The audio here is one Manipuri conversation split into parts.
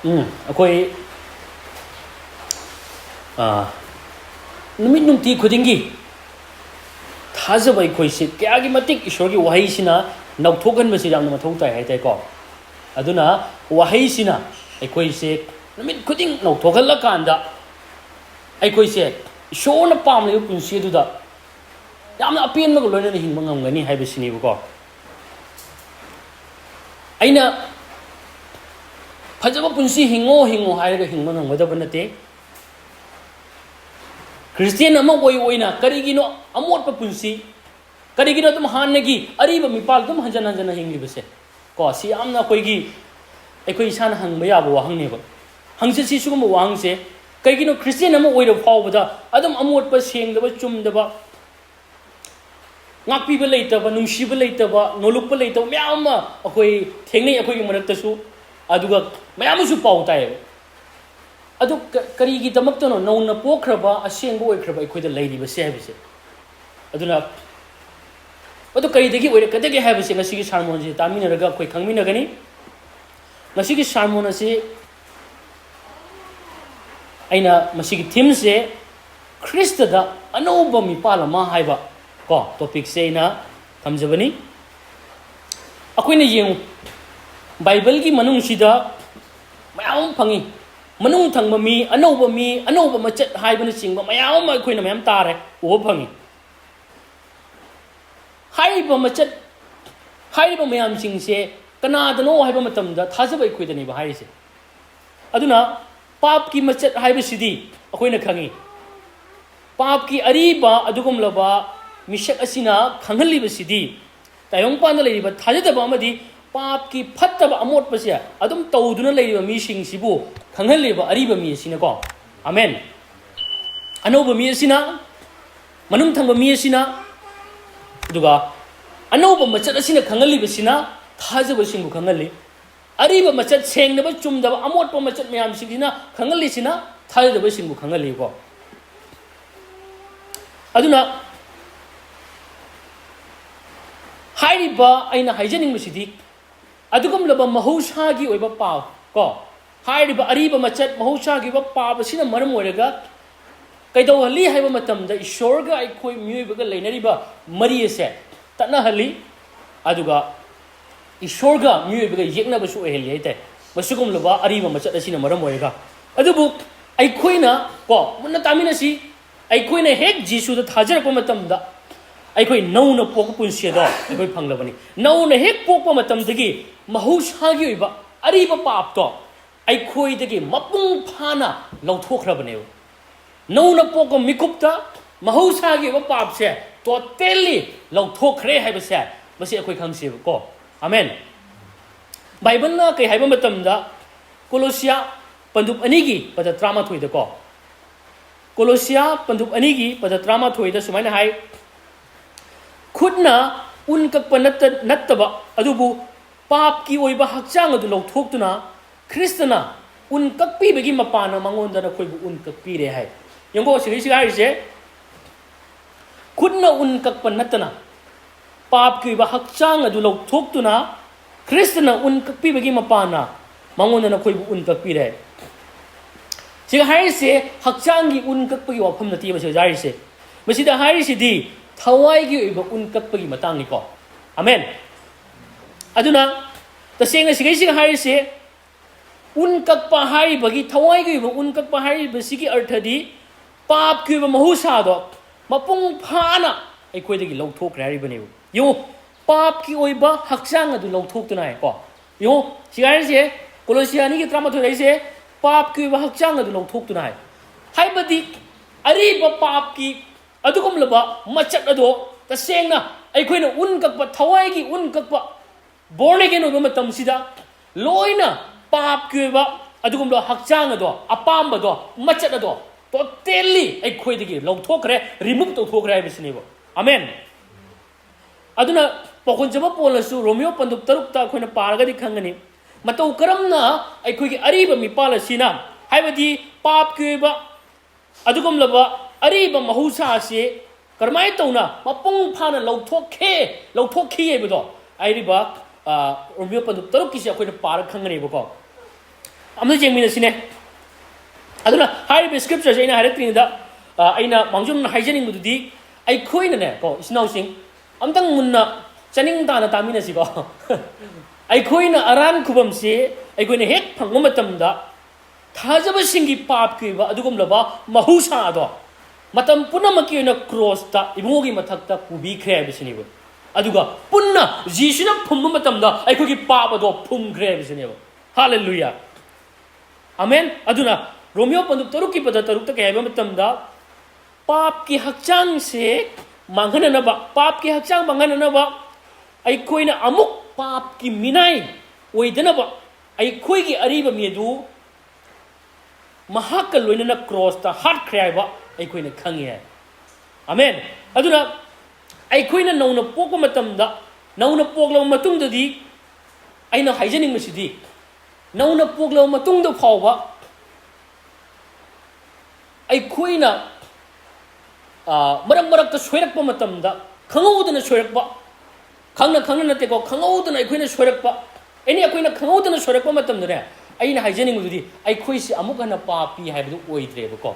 Akoi numit numti khudingi thazaba akoi se kyagi matik ishor gi wahai sina nauthogan basi jamna mathau tai hai tai ko aduna wahai sina akoi se numit khuding nauthogal la kanda akoi se ishona pam le punsi du da yamna apien ma loina ni hingma ngamgani hai basini ko aina फजब पुंसी हिंगो हिंगो हायरगा हिंगो नंगदब नते क्रिश्चियन अमा ओय ओयना करिगिनो अमोट पुंसी करिगिनो तुम हानगी अरीब मिपाल तुम हंजन हंजन हिंगलिबसे को सि यामना कोइगी एकोइ इसान हंगब याबो वाहंगनेबो हंगसे सि सुगम वाहंगसे करिगिनो क्रिश्चियन अमा ओयरो फावबदा अदम अमोट प सेंगदब चुमदब ngakpi ba leitaba nungsi ba leitaba noluk ba leitaba myam akoi thengnei akoi manaktasu aduga mayamusu pau tai adu kari gi damakto no nona pokhraba asengbo oikraba ikhoida leiri ba se habise aduna adu kari degi oire kadege habise ngasi gi sarmon ji tamina raga koi khangmina gani ngasi gi sarmon ase aina masi gi theme se Khristada anouba meepal ma haiba ko topic se na thamjabani akoina yeng Bible ki manung sida mayam phangi manung thangba mi anouba machat haibana singba mayam ma khoina mayam tare o phangi haiba machat haiba mayam singse kana dano haiba matamda thajaba khoidani ba haise aduna pap ki machat haiba sidi akoina khangi pap ki ariba adugum laba misak asina khangali ba sidi tayong pan la liba thajaba amadi पाप की फत्तब अमोट पसे अदुम तौदुना लेरिबा मीसिंग सिबु खंगहलेबा अरिबा मी सिना को आमेन अनौबा मी सिना मनुम थंगबा मी सिना दुगा अनौबा मचत सिना खंगहलिबा सिना थाजबा सिंगु खंगहलि अरिबा मचत सेंगदबा चुमदबा अमोटपा मचत मयाम सिंगिना खंगहलि सिना थाजबा सिंगु खंगहलि को अदुना हाइरिबा आइना हाइजनिंग बसिदि अदुगम लबा महौसागी ओइबा पाव को हाइरिबा अरिबा मचत महौसागी बा पाव सिना मरम ओइरगा कैदौ हली हाइबा मतमदा ईश्वरगा आइखोइ मियोइबगा लेनरिबा मरि असे तना हली अदुगा ईश्वरगा मियोइबगा येकनबसु ओइहलि हाइते मसुगम लबा अरिबा मचत असिना मरम ओइरगा अदुबु आइखोइना को मुन्ना तामिनसि आइखोइना हेक जीसुदा थाजरपा मतमदा अखोई नौना पोक पुंसियदो अखोई फंगलबनी नौना हेक पोकपा मतमदगी महौसागी ओइबा अरिबा पापतो अखोइदगी मपुंग फाना लौथोखरबने नौना पोक मिकुप्ता महौसागी ओइबा पापसे टोटली लौथोखरे हाइबसे बसे अखोई खंगसिबो को आमेन बाइबलना कै हाइबा मतमदा कोलोसिया पंदुप अनिगी पद 33 दको कोलोसिया पंदुप अनिगी पद 33 द सुमाइना हाइ खुदना उन कक्पा नत्तबा अदुबु पाप की ओइबा हक्चांग अदु लौथोक्तुना ख्रिस्तना उन कक्पीबगी मपाना मंगोंदना खोइबु उन कक्पीरे हाय यंगो सिरिसि हाइसे खुदना उन कक्पा नत्तना पाप की ओइबा हक्चांग अदु लौथोक्तुना ख्रिस्तना उन कक्पीबगी मपाना मंगोंदना खोइबु उन कक्पीरे हाय सिगा हाइसे हक्चांगी उन कक्पगी वाफम नति बसे जारिसे मसिदा हाइसिदि थवाइगी ओइबा उन कक्पगी मतांगनिको आमेन अदुना तसेंग सिगैसिग हाइसे उन कक्पा हाइबगी थवाइगी ओइबा उन कक्पा हाइबसिगी अर्थदि पाप की ओइबा महौसादो मपुंग फाना अखोइदगी लौथोखरे हारिबनेबो यो पाप की ओइबा हक्चांग अदु लौथोक्तुना को यो सिगाइसे कोलोसियानी की 33 हाइसे पाप की ओइबा हक्चांग अदु लौथोक्तुना हाइबदी अरिबा पाप की अदुगम लबा मचत अदो तसेंगना अखोइना उन कक्पा थवाइगी उन कक्पा बोर्न ओइबा मतमसिदा लोइना पाप क्योबा अदुगम लो हक्चांग अदो अपामबदो मचत अदो टोटली अखोइदगी लौथोखरे रिमूव तौथोखरे हाइबसिनेबो आमेन अदुना पखोंजबा पोलसु रोमियो पंदुक तरुक्ता अखोइना पारगदि खंगनी मतौ करमना अखोइगी अरिबा मिपाल असिना हाइबदी पाप क्योबा अदुगम लबा अरीब महौसा से करमाय तौना मपुंग फाना लौथोखी हेबदो आइरिबा रोमियो पंदुक तरुक किसे अखोइना पार खंगनेबको ꯑꯃꯗ ꯌꯦꯡꯃꯤꯟꯅꯁꯤꯅꯦ ꯑꯗꯨꯅ ꯍꯥꯏꯔꯤꯕ ꯁ꯭ꯀ꯭ꯔꯤꯞꯆꯔꯁꯦ ꯑꯩꯅ ꯍꯥꯏꯔꯛꯇ꯭ꯔꯤꯉꯩꯗ ꯑꯩꯅ ꯃꯥꯡꯖꯧꯅꯅ ꯍꯥꯏꯖꯅꯤꯡꯕꯗꯨꯗꯤ ꯑꯩꯈꯣꯏꯅꯅꯦ ꯀꯣ ꯏꯆꯤꯟ ꯑꯝꯇꯪ ꯃꯨꯟꯅ ꯆꯅꯤꯡ ꯇꯥꯅ ꯇꯥꯃꯤꯟꯅꯁꯤꯀꯣ ꯑꯩꯈꯣꯏꯅ ꯑꯔꯥꯟ ꯈꯨꯕꯝꯁꯦ ꯑꯩꯈꯣꯏꯅ ꯍꯦꯛ ꯐꯪꯕ ꯃꯇꯝꯗ ꯊꯥꯖꯕꯁꯤꯡꯒꯤ ꯄꯥꯞꯀꯤ ꯑꯣꯏꯕ ꯑꯗꯨꯒꯨꯝꯂꯕ ꯃꯍꯧꯁꯥꯗꯣ ꯃꯇꯝ ꯄꯨꯝꯅꯃꯛꯀꯤ ꯑꯣꯏꯅ ꯀ꯭ꯔꯣꯁꯇ ꯏꯕꯨꯡꯉꯣꯒꯤ ꯃꯊꯛꯇ ꯄꯨꯕꯤꯈ꯭ꯔꯦ ꯍꯥꯏꯕꯁꯤꯅꯦꯕ ꯑꯗꯨꯒ ꯄꯨꯟꯅ ꯖꯤꯁꯨꯅ ꯐꯨꯝꯕ ꯃꯇꯝꯗ ꯑꯩꯈꯣꯏꯒꯤ ꯄꯥꯞ ꯑꯗꯣ ꯐꯨꯝꯈ꯭ꯔꯦ ꯍꯥꯏꯕꯁꯤꯅꯦꯕ ꯍꯥꯂꯦꯂꯨꯌꯥ ꯑꯃꯦꯟ ꯑꯗꯨꯅ ꯔꯣꯃꯤꯌꯣ ꯄꯟꯗꯨꯞ 3ꯀꯤ ꯄꯗ 3ꯇ ꯀꯩ ꯍꯥꯏꯕ ꯃꯇꯝꯗ ꯄꯥꯞꯀꯤ ꯍꯛꯆꯥꯡꯁꯦ ꯃꯥꯡꯍꯟꯅꯅꯕ ꯄꯥꯞꯀꯤ ꯍꯛꯆꯥꯡ ꯃꯥꯡꯍꯟꯅꯅꯕ ꯑꯩꯈꯣꯏꯅ ꯑꯃꯨꯛ ꯄꯥꯞꯀꯤ ꯃꯤꯅꯥꯏ ꯑꯣꯏꯗꯅꯕ ꯑꯩꯈꯣꯏꯒꯤ ꯑꯔꯤꯕ ꯃꯤ ꯑꯗꯨ ꯃꯍꯥꯛꯀ ꯂꯣꯏꯅꯅ ꯀ꯭ꯔꯣꯁꯇ ꯍꯥꯠꯈ꯭ꯔꯦ ꯍꯥꯏꯕ ꯑꯩꯈꯣꯏꯅ ꯈꯪꯉꯦ ꯑꯃꯦꯟ ꯑꯗꯨꯅ ꯑꯩꯈꯣꯏꯅ ꯅꯧꯅ ꯄꯣꯛꯄ ꯃꯇꯝꯗ ꯅꯧꯅ ꯄꯣꯛꯂꯕ ꯃꯇꯨꯡꯗꯗꯤ ꯑꯩꯅ ꯍꯥꯏꯖꯅꯤꯡꯕꯁꯤꯗꯤ ꯅꯧꯅ ꯄꯣꯛꯂꯕ ꯃꯇꯨꯡꯗ ꯐꯥꯎꯕ ꯑꯩꯈꯣꯏꯅ ꯃꯔꯛ ꯃꯔꯛꯇ ꯁꯣꯏꯔꯛꯄ ꯃꯇꯝꯗ ꯈꯪꯍꯧꯗꯅ ꯁꯣꯏꯔꯛꯄ ꯈꯪꯅ ꯅꯠꯇꯦꯀꯣ ꯈꯪꯍꯧꯗꯅ ꯑꯩꯈꯣꯏꯅ ꯁꯣꯏꯔꯛꯄ ꯑꯩꯈꯣꯏꯅ ꯈꯪꯍꯧꯗꯅ ꯁꯣꯏꯔꯛꯄ ꯃꯇꯝꯗꯅꯦ ꯑꯩꯅ ꯍꯥꯏꯖꯅꯤꯡꯕꯗꯨꯗꯤ ꯑꯩꯈꯣꯏꯁꯤ ꯑꯃꯨꯛ ꯍꯟꯅ ꯄꯥꯄꯤ ꯍꯥꯏꯕꯗꯨ ꯑꯣꯏꯗ꯭ꯔꯦꯕꯀꯣ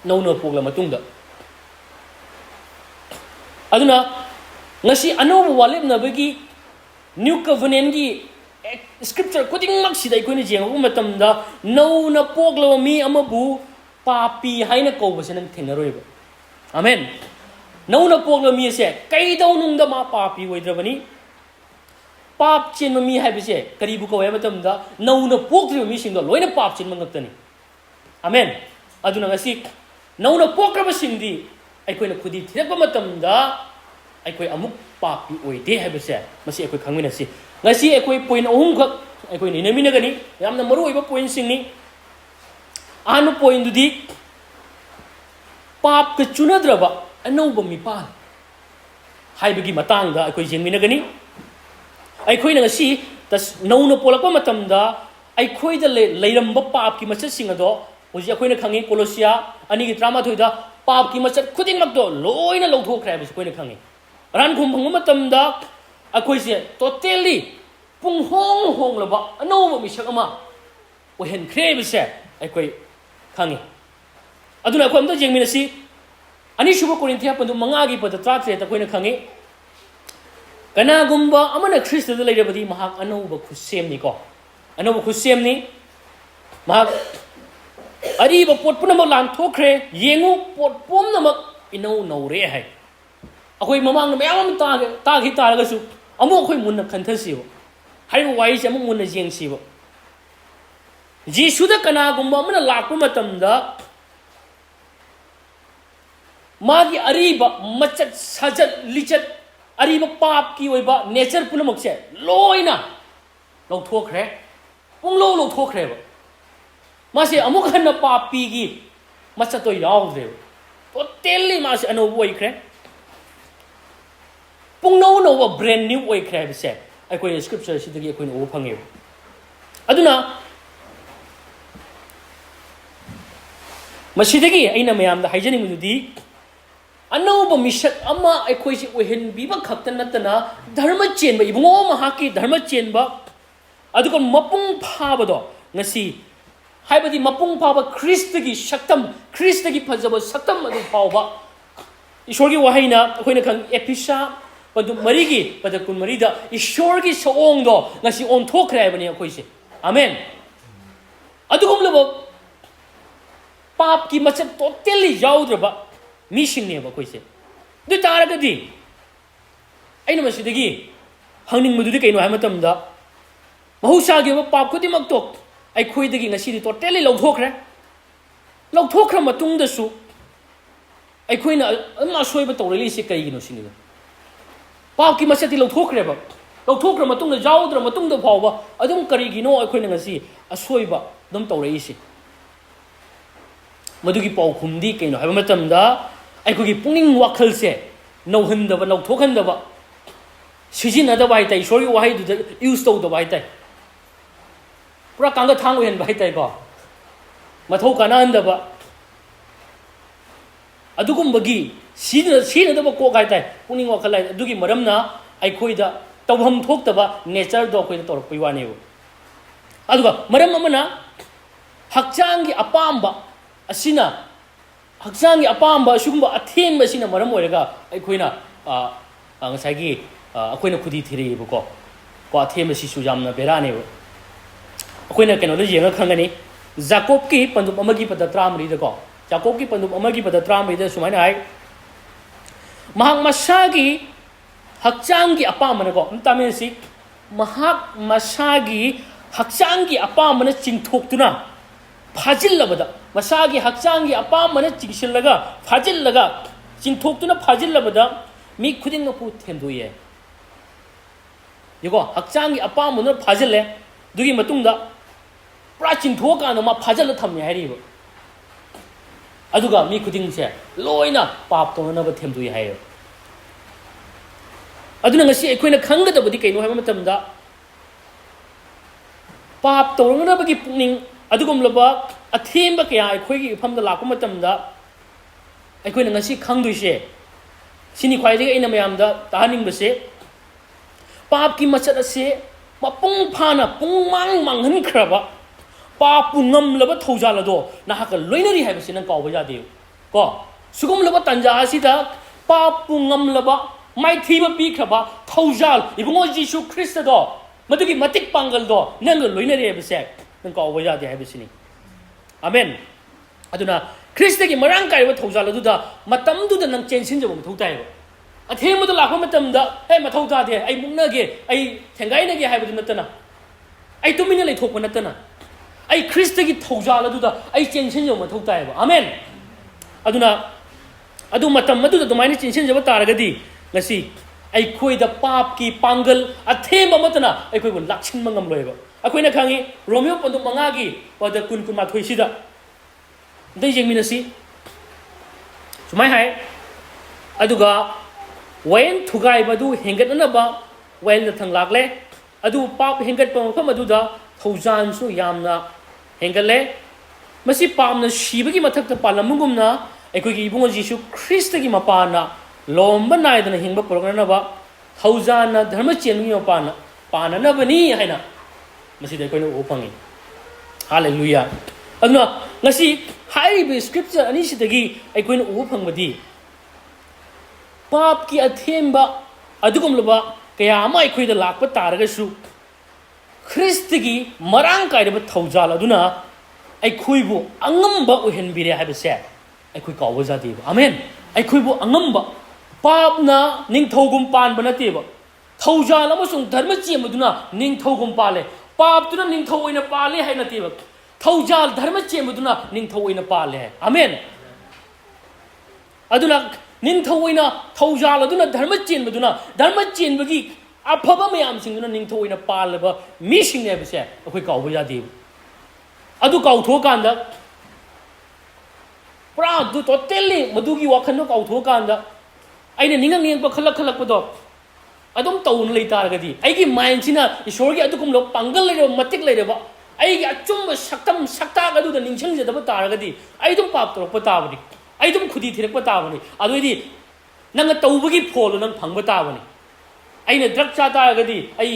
ꯅꯧꯅ ꯄꯣꯛꯂꯕ ꯃꯇꯨꯡꯗ ꯑꯗꯨꯅ ꯉꯁꯤ ꯑꯅꯧꯕ ꯋꯥꯂꯦꯞꯅꯕꯒꯤ ꯅ꯭ꯌꯨ ꯀꯣꯚꯦꯅꯦꯟꯠꯒꯤ ꯁ꯭ꯀ꯭ꯔꯤꯞꯆꯔ ꯈꯨꯗꯤꯡꯃꯛꯁꯤꯗ ꯑꯩꯈꯣꯏꯅ ꯌꯦꯡꯉꯛꯄ ꯃꯇꯝꯗ ꯅꯧꯅ ꯄꯣꯛꯂꯕ ꯃꯤ ꯑꯃꯕꯨ ꯄꯥꯄꯤ ꯍꯥꯏꯅ ꯀꯧꯕꯁꯦ ꯅꯪ ꯊꯦꯡꯅꯔꯣꯏꯕ ꯑꯃꯦꯟ ꯅꯧꯅ ꯄꯣꯛꯂꯕ ꯃꯤ ꯑꯁꯦ ꯀꯩꯗꯧꯅꯨꯡꯗ ꯃꯥ ꯄꯥꯄꯤ ꯑꯣꯏꯗ꯭ꯔꯕꯅꯤ ꯄꯥꯞ ꯆꯦꯟꯕ ꯃꯤ ꯍꯥꯏꯕꯁꯦ ꯀꯔꯤꯕꯨ ꯀꯧꯋꯦ ꯍꯥꯏꯕ ꯃꯇꯝꯗ ꯅꯧꯅ ꯄꯣꯛꯇ꯭ꯔꯤꯕ ꯃꯤꯁꯤꯡꯗꯣ ꯂꯣꯏꯅ ꯄꯥꯞ ꯆꯦꯟꯕ ꯉꯥꯛꯇꯅꯤ ꯑꯃꯦꯟ ꯑꯗꯨꯅ ꯉꯁꯤ ꯅꯧꯅ ꯄꯣꯛꯈ꯭ꯔꯕꯁꯤꯡꯗꯤ ꯑꯩꯈꯣꯏꯅ ꯈꯨꯗꯤ ꯊꯤꯔꯛꯄ ꯃꯇꯝꯗ ꯑꯩꯈꯣꯏ ꯑꯃꯨꯛ ꯄꯥꯄꯤ ꯑꯣꯏꯗꯦ ꯍꯥꯏꯕꯁꯦ ꯃꯁꯤ ꯑꯩꯈꯣꯏ ꯈꯪꯃꯤꯟꯅꯁꯤ ꯉꯁꯤ ꯑꯩꯈꯣꯏ ꯄꯣꯏꯟ 3ꯈꯛ ꯑꯩꯈꯣꯏꯅ ꯅꯩꯅꯃꯤꯟꯅꯒꯅꯤ ꯌꯥꯝꯅ ꯃꯔꯨꯑꯣꯏꯕ ꯄꯣꯏꯟꯁꯤꯡꯅꯤ ꯑꯍꯥꯟꯕ ꯄꯣꯏꯟꯗꯨꯗꯤ ꯄꯥꯞꯀ ꯆꯨꯅꯗ꯭ꯔꯕ ꯑꯅꯧꯕ ꯃꯤꯄꯥꯜ ꯍꯥꯏꯕꯒꯤ ꯃꯇꯥꯡꯗ ꯑꯩꯈꯣꯏ ꯌꯦꯡꯃꯤꯟꯅꯒꯅꯤ ꯑꯩꯈꯣꯏꯅ ꯉꯁꯤ ꯅꯧꯅ ꯄꯣꯛꯂꯛꯄ ꯃꯇꯝꯗ ꯑꯩꯈꯣꯏꯗ ꯂꯩꯔꯝꯕ ꯄꯥꯞꯀꯤ ꯃꯆꯠꯁꯤꯡ ꯑꯗꯣ ꯍꯧꯖꯤꯛ ꯑꯩꯈꯣꯏꯅ ꯈꯪꯉꯤ ꯀꯣꯂꯣꯁꯤꯌꯥ 2:13 ꯄꯥꯞꯀꯤ ꯃꯆꯠ ꯈꯨꯗꯤꯡꯃꯛꯇꯣ ꯂꯣꯏꯅ ꯂꯧꯊꯣꯛꯈ꯭ꯔꯦ ꯍꯥꯏꯕꯁꯤ ꯑꯩꯈꯣꯏꯅ ꯈꯪꯉꯤ ꯑꯔꯥꯟ ꯈꯨꯝ ꯐꯪꯕ ꯃꯇꯝꯗ ꯑꯩꯈꯣꯏꯁꯦ ꯇꯣꯇꯦꯜꯂꯤ ꯍꯣꯡꯂꯕ ꯑꯅꯧꯕ ꯃꯤꯁꯛ ꯑꯃ ꯑꯣꯏꯍꯟꯈ꯭ꯔꯦ ꯍꯥꯏꯕꯁꯦ ꯑꯩꯈꯣꯏ ꯈꯪꯉꯤ ꯑꯗꯨꯅ ꯑꯩꯈꯣꯏ ꯑꯝꯇ ꯌꯦꯡꯃꯤꯟꯅꯁꯤ ꯑꯅꯤꯁꯨꯕ ꯀꯣꯔꯤꯟꯊꯤꯌꯥ ꯄꯟꯗꯨꯞ 5ꯒꯤ ꯄꯗ 13 ꯑꯩꯈꯣꯏꯅ ꯈꯪꯉꯤ ꯀꯅꯥꯒꯨꯝꯕ ꯑꯃꯅ ꯈ꯭ꯔꯤꯁꯇꯗ ꯂꯩꯔꯕꯗꯤ ꯃꯍꯥꯛ ꯑꯅꯧꯕ ꯈꯨꯠꯁꯦꯝꯅꯤꯀꯣ ꯑꯅꯧꯕ ꯈꯨꯠꯁꯦꯝꯅꯤ ꯃꯍꯥꯛ ꯑꯔꯤꯕ ꯄꯣꯠ ꯄꯨꯝꯅꯃꯛ ꯂꯥꯟꯊꯣꯛꯈ꯭ꯔꯦ ꯌꯦꯡꯉꯨ ꯄꯣꯠ ꯄꯨꯝꯅꯃꯛ ꯏꯅꯧ ꯅꯧꯔꯦ ꯍꯥꯏ ꯑꯩꯈꯣꯏ ꯃꯃꯥꯡꯗ ꯃꯌꯥꯝ ꯑꯃ ꯇꯥꯈꯤ ꯇꯥꯔꯒꯁꯨ ꯑꯃꯨꯛ ꯑꯩꯈꯣꯏ ꯃꯨꯟꯅ ꯈꯟꯊꯁꯤꯕ ꯍꯥꯏꯔꯤꯕ ꯋꯥꯔꯤꯁꯦ ꯑꯃꯨꯛ ꯃꯨꯟꯅ ꯌꯦꯡꯁꯤꯕ ꯖꯤꯁꯨꯗ ꯀꯅꯥꯒꯨꯝꯕ ꯑꯃꯅ ꯂꯥꯛꯄ ꯃꯇꯝꯗ ꯃꯥꯒꯤ ꯑꯔꯤꯕ ꯃꯆꯠ ꯁꯥꯖꯠ ꯂꯤꯆꯠ ꯑꯔꯤꯕ ꯄꯥꯞꯀꯤ ꯑꯣꯏꯕ ꯅꯦꯆꯔ ꯄꯨꯝꯅꯃꯛꯁꯦ ꯂꯣꯏꯅ ꯂꯧꯊꯣꯛꯈ꯭ꯔꯦ ꯄꯨꯡꯂꯧ ꯂꯧꯊꯣꯛꯈ꯭ꯔꯦꯕ ꯃꯥꯁꯦ ꯑꯃꯨꯛ ꯍꯟꯅ ꯄꯥꯄꯤꯒꯤ ꯃꯆꯠꯇꯣ ꯌꯥꯎꯗ꯭ꯔꯦꯕ ꯇꯣꯇꯦꯜꯂꯤ ꯃꯥꯁꯦ ꯑꯅꯧꯕ ꯑꯣꯏꯈ꯭ꯔꯦ ꯄꯨꯡꯅꯧ ꯅꯧꯕ ꯕ꯭ꯔꯦꯟ ꯅ꯭ꯌꯨ ꯑꯣꯏꯈ꯭ꯔꯦ ꯍꯥꯏꯕꯁꯦ ꯑꯩꯈꯣꯏꯅ ꯁ꯭ꯀ꯭ꯔꯤꯞꯆꯔꯁꯤꯗꯒꯤ ꯑꯩꯈꯣꯏꯅ ꯎꯕ ꯐꯪꯉꯦꯕ ꯑꯗꯨꯅ ꯃꯁꯤꯗꯒꯤ ꯑꯩꯅ ꯃꯌꯥꯝꯗ ꯍꯥꯏꯖꯅꯤꯡꯕꯗꯨꯗꯤ ꯑꯅꯧꯕ ꯃꯤꯁꯛ ꯑꯃ ꯑꯩꯈꯣꯏꯁꯤ ꯑꯣꯏꯍꯟꯕꯤꯕ ꯈꯛꯇ ꯅꯠꯇꯅ ꯙꯔꯃ ꯆꯦꯟꯕ ꯏꯕꯨꯡꯉꯣ ꯃꯍꯥꯛꯀꯤ ꯙꯔꯃ ꯆꯦꯟꯕ ꯑꯗꯨꯒ ꯃꯄꯨꯡ ꯐꯥꯕꯗꯣ ꯉꯁꯤ ꯍꯥꯏꯕꯗꯤ ꯃꯄꯨꯡ ꯐꯥꯕ ꯈ꯭ꯔꯤꯁꯇꯒꯤ ꯁꯛꯇꯝ ꯈ꯭ꯔꯤꯁꯇꯒꯤ ꯐꯖꯕ ꯁꯛꯇꯝ ꯑꯗꯨ ꯐꯥꯎꯕ ꯏꯁꯣꯔꯒꯤ ꯋꯥꯍꯩꯅ ꯑꯩꯈꯣꯏꯅ ꯈꯪꯉꯤ ꯑꯦꯐꯤꯁꯥ ꯄꯟꯗꯨꯞ 4ꯒꯤ ꯄꯗ 24ꯗ ꯏꯁꯣꯔꯒꯤ ꯁꯑꯣꯡꯗꯣ ꯉꯁꯤ ꯑꯣꯟꯊꯣꯛꯈ꯭ꯔꯦ ꯍꯥꯏꯕꯅꯤ ꯑꯩꯈꯣꯏꯁꯦ ꯑꯃꯦꯟ ꯑꯗꯨꯒꯨꯝꯂꯕ ꯄꯥꯞꯀꯤ ꯃꯆꯠ ꯇꯣꯇꯦꯜꯂꯤ ꯌꯥꯎꯗ꯭ꯔꯕ ꯃꯤꯁꯤꯡꯅꯦꯕ ꯑꯩꯈꯣꯏꯁꯦ ꯑꯗꯨ ꯇꯥꯔꯒꯗꯤ ꯑꯩꯅ ꯃꯁꯤꯗꯒꯤ ꯍꯪꯅꯤꯡꯕꯗꯨꯗꯤ ꯀꯩꯅꯣ ꯍꯥꯏꯕ ꯃꯇꯝꯗ ꯃꯍꯧꯁꯥꯒꯤ ꯑꯣꯏꯕ ꯄꯥꯞ ꯈꯨꯗꯤꯡꯃꯛꯇꯣ ꯑꯩꯈꯣꯏꯗꯒꯤ ꯉꯁꯤꯗꯤ ꯇꯣꯇꯦꯜꯂꯤ ꯂꯧꯊꯣꯛꯈ꯭ꯔ ꯃꯇꯨꯡꯗꯁꯨ ꯑꯩꯈꯣꯏꯅ ꯑꯗꯨꯝ ꯑꯁꯣꯏꯕ ꯇꯧꯔꯛꯂꯤꯁꯦ ꯀꯩꯒꯤꯅꯣ ꯁꯤꯅꯤꯗ ꯄꯥꯞꯀꯤ ꯃꯆꯠꯇꯤ ꯂꯧꯊꯣꯛꯈ꯭ꯔ ꯃꯇꯨꯡꯗ ꯌꯥꯎꯗ꯭ꯔ ꯃꯇꯨꯡꯗ ꯐꯥꯎꯕ ꯑꯗꯨꯝ ꯀꯔꯤꯒꯤꯅꯣ ꯑꯩꯈꯣꯏꯅ ꯉꯁꯤ ꯑꯁꯣꯏꯕ ꯑꯗꯨꯝ ꯇꯧꯔꯛꯏꯁꯦ ꯃꯗꯨꯒꯤ ꯄꯥꯎꯈꯨꯝꯗꯤ ꯀꯩꯅꯣ ꯍꯥꯏꯕ ꯃꯇꯝꯗ ꯑꯩꯈꯣꯏꯒꯤ ꯄꯨꯛꯅꯤꯡ ꯋꯥꯈꯜꯁꯦ ꯅꯧꯍꯟꯗꯕ ꯂꯧꯊꯣꯛꯍꯟꯗꯕ ꯁꯤꯖꯤꯟꯅꯗꯕ ꯍꯥꯏꯇꯥꯔꯦ ꯏꯁꯣꯔꯒꯤ ꯋꯥꯍꯩꯗꯨꯗ ꯌꯨꯁ ꯇꯧꯗꯕ ꯍꯥꯏꯇꯥꯔꯦ ꯄꯨꯔꯥ ꯀꯥꯡꯒꯊꯥꯡ ꯑꯣꯏꯍꯟꯕ ꯍꯥꯏꯇꯥꯔꯦꯀꯣ ꯃꯊꯧ ꯀꯥꯟꯅꯍꯟꯗꯕ ꯑꯗꯨꯒꯨꯝꯕꯒꯤ ꯁꯤꯖꯤꯟꯅꯗꯕ ꯀꯣꯛ ꯍꯥꯏꯇꯥꯔꯦ ꯄꯨꯛꯅꯤꯡ ꯋꯥꯈꯜ ꯍꯥꯏꯇꯥꯔꯦ ꯑꯗꯨꯒꯤ ꯃꯔꯝꯅ ꯑꯩꯈꯣꯏꯗ ꯇꯧꯐꯝ ꯊꯣꯛꯇꯕ ꯅꯦꯆꯔꯗꯣ ꯑꯩꯈꯣꯏꯗ ꯇꯧꯔꯛꯄꯩ ꯋꯥꯅꯦꯕ aduga maram amana hakchangi apamba asina hakchangi apamba sugumba athemba sina maram oiraga aikoina ngasagi akoina khudi thiri buko ko athemba si sujamna berane bo akoina keno le yenga khangani jacob ki pandup amagi pada tramri da ko jacob ki pandup amagi pada tramri da sumaina ai mahak masagi hakchangi apamba ko tamen si mahak masagi hakchangi apamba na chingthoktuna phajillabada masagi hakchangi apamba na chingsillaga phajillaga chingthoktuna phajillabada mi khuding pu thenduye 이거 학장이 아빠 문을 파질래 누기 마뚱다 프라친 도가 너마 파질러 탐냐 해리고 아두가 미 쿠딩세 로이나 밥도 너버 템두이 해요 아두는 것이 에코이나 강가다 보디 개노 하면 맞답니다 밥도 너버기 뿡닝 아두금 러바 아템바 그야 에코이기 팜다 라고 맞답니다 에코이나 것이 강두시 신이 과이지가 있는 마음다 다하는 것이 पाप की मचत से मपुंग फाना पुंग मांग हन खरबा पाप पुंगम लब थौजा लदो ना का लोइनरी है बसे नंग काव जादे को सुगम लब तंजा असिदा पाप पुंगम लब माइथीब पी खरबा थौजाल इबंगो जीसु ख्रिस्ट दो मदुगी मतिक पांगल दो नंग लोइनरी है बसे नंग काव जादे है बसे नि आमेन अदुना ख्रिस्ट की मरांग काय थौजा लदुदा मतम दुदा नंग चेंसिन जब थौताय अथेम लाख हे मथौ तादे आई मुक्नगे आई थेंगाइनगे हाइबदु नतना आई तुमिना लेथोप नतना आई ख्रिस्ट की थौजाल अदुदा आई चेंशन जो मथौ तायबा आमेन अदुना अदु मतम मदुदा दुमाइनि चेंशन जब तारगदी ngasi ai khoi da pap ki pangal athem amatna ai khoi bun laksin mangam loiba akoina khangi romeo pondu manga gi pada kun kun ma thoi sida dei jengmina si sumai hai aduga wain thugai badu hengat anaba wain thang lakle adu pap hengat pam pham adu da thaujan su yamna hengatle masi pamna shibagi mathak ta palamungumna aikoi gi ibungo jisu christ gi mapana lomba naidana hingba porogana ba thaujana dharma chenmi mapana pana na bani haina masi dai koina opangi hallelujah aduna ngasi haibi scripture ani sidagi aikoina opangmadi पाप की अथेंबा अदुगुमलबा कया अमा अखोइदा लाकपा तारगसु ख्रिस्त की मरांग कायरबा थौजाल अदुना अखोइबु अंगमबा उहेनबिरे हाबसे अखोइ कावबा जादेबा आमेन अखोइबु अंगमबा पापना निंगथौगुम पानबा नतेबा थौजाल अमसुंग धर्म चेमदुना निंगथौगुम पाले पापतुना निंगथौ ओइना पाले हाय नतेबा थौजाल धर्म चेमदुना निंगथौ ओइना पाले आमेन अदुना निंगथौइना थौजाल अदुना धर्म चेनबगी अफबा मयाम सिंगना निंगथौइना पालबा मिसिंग ने बसे अखोइ कावबा यादे अदु कावथो कांदा पुरा दु टोटली मदुगी वाखन कावथो कांदा आइना निंगंग निंग खलक खलक पदो अदुम तौन ले तारगदी आइगी माइंड सिना ईश्वर की अदुकुम लो पांगल ले मतिक ले रेबा आइगी अचुम सक्तम सक्ता गदुदा निंगछंग जदब तारगदी आइदुम पाप तोरप ताबदी आई तुम खुदी थिरक ताबनी अदुदी नंग तौबगी फोलो नंग फंग ताबनी अइने ड्रग चा तारगदी आई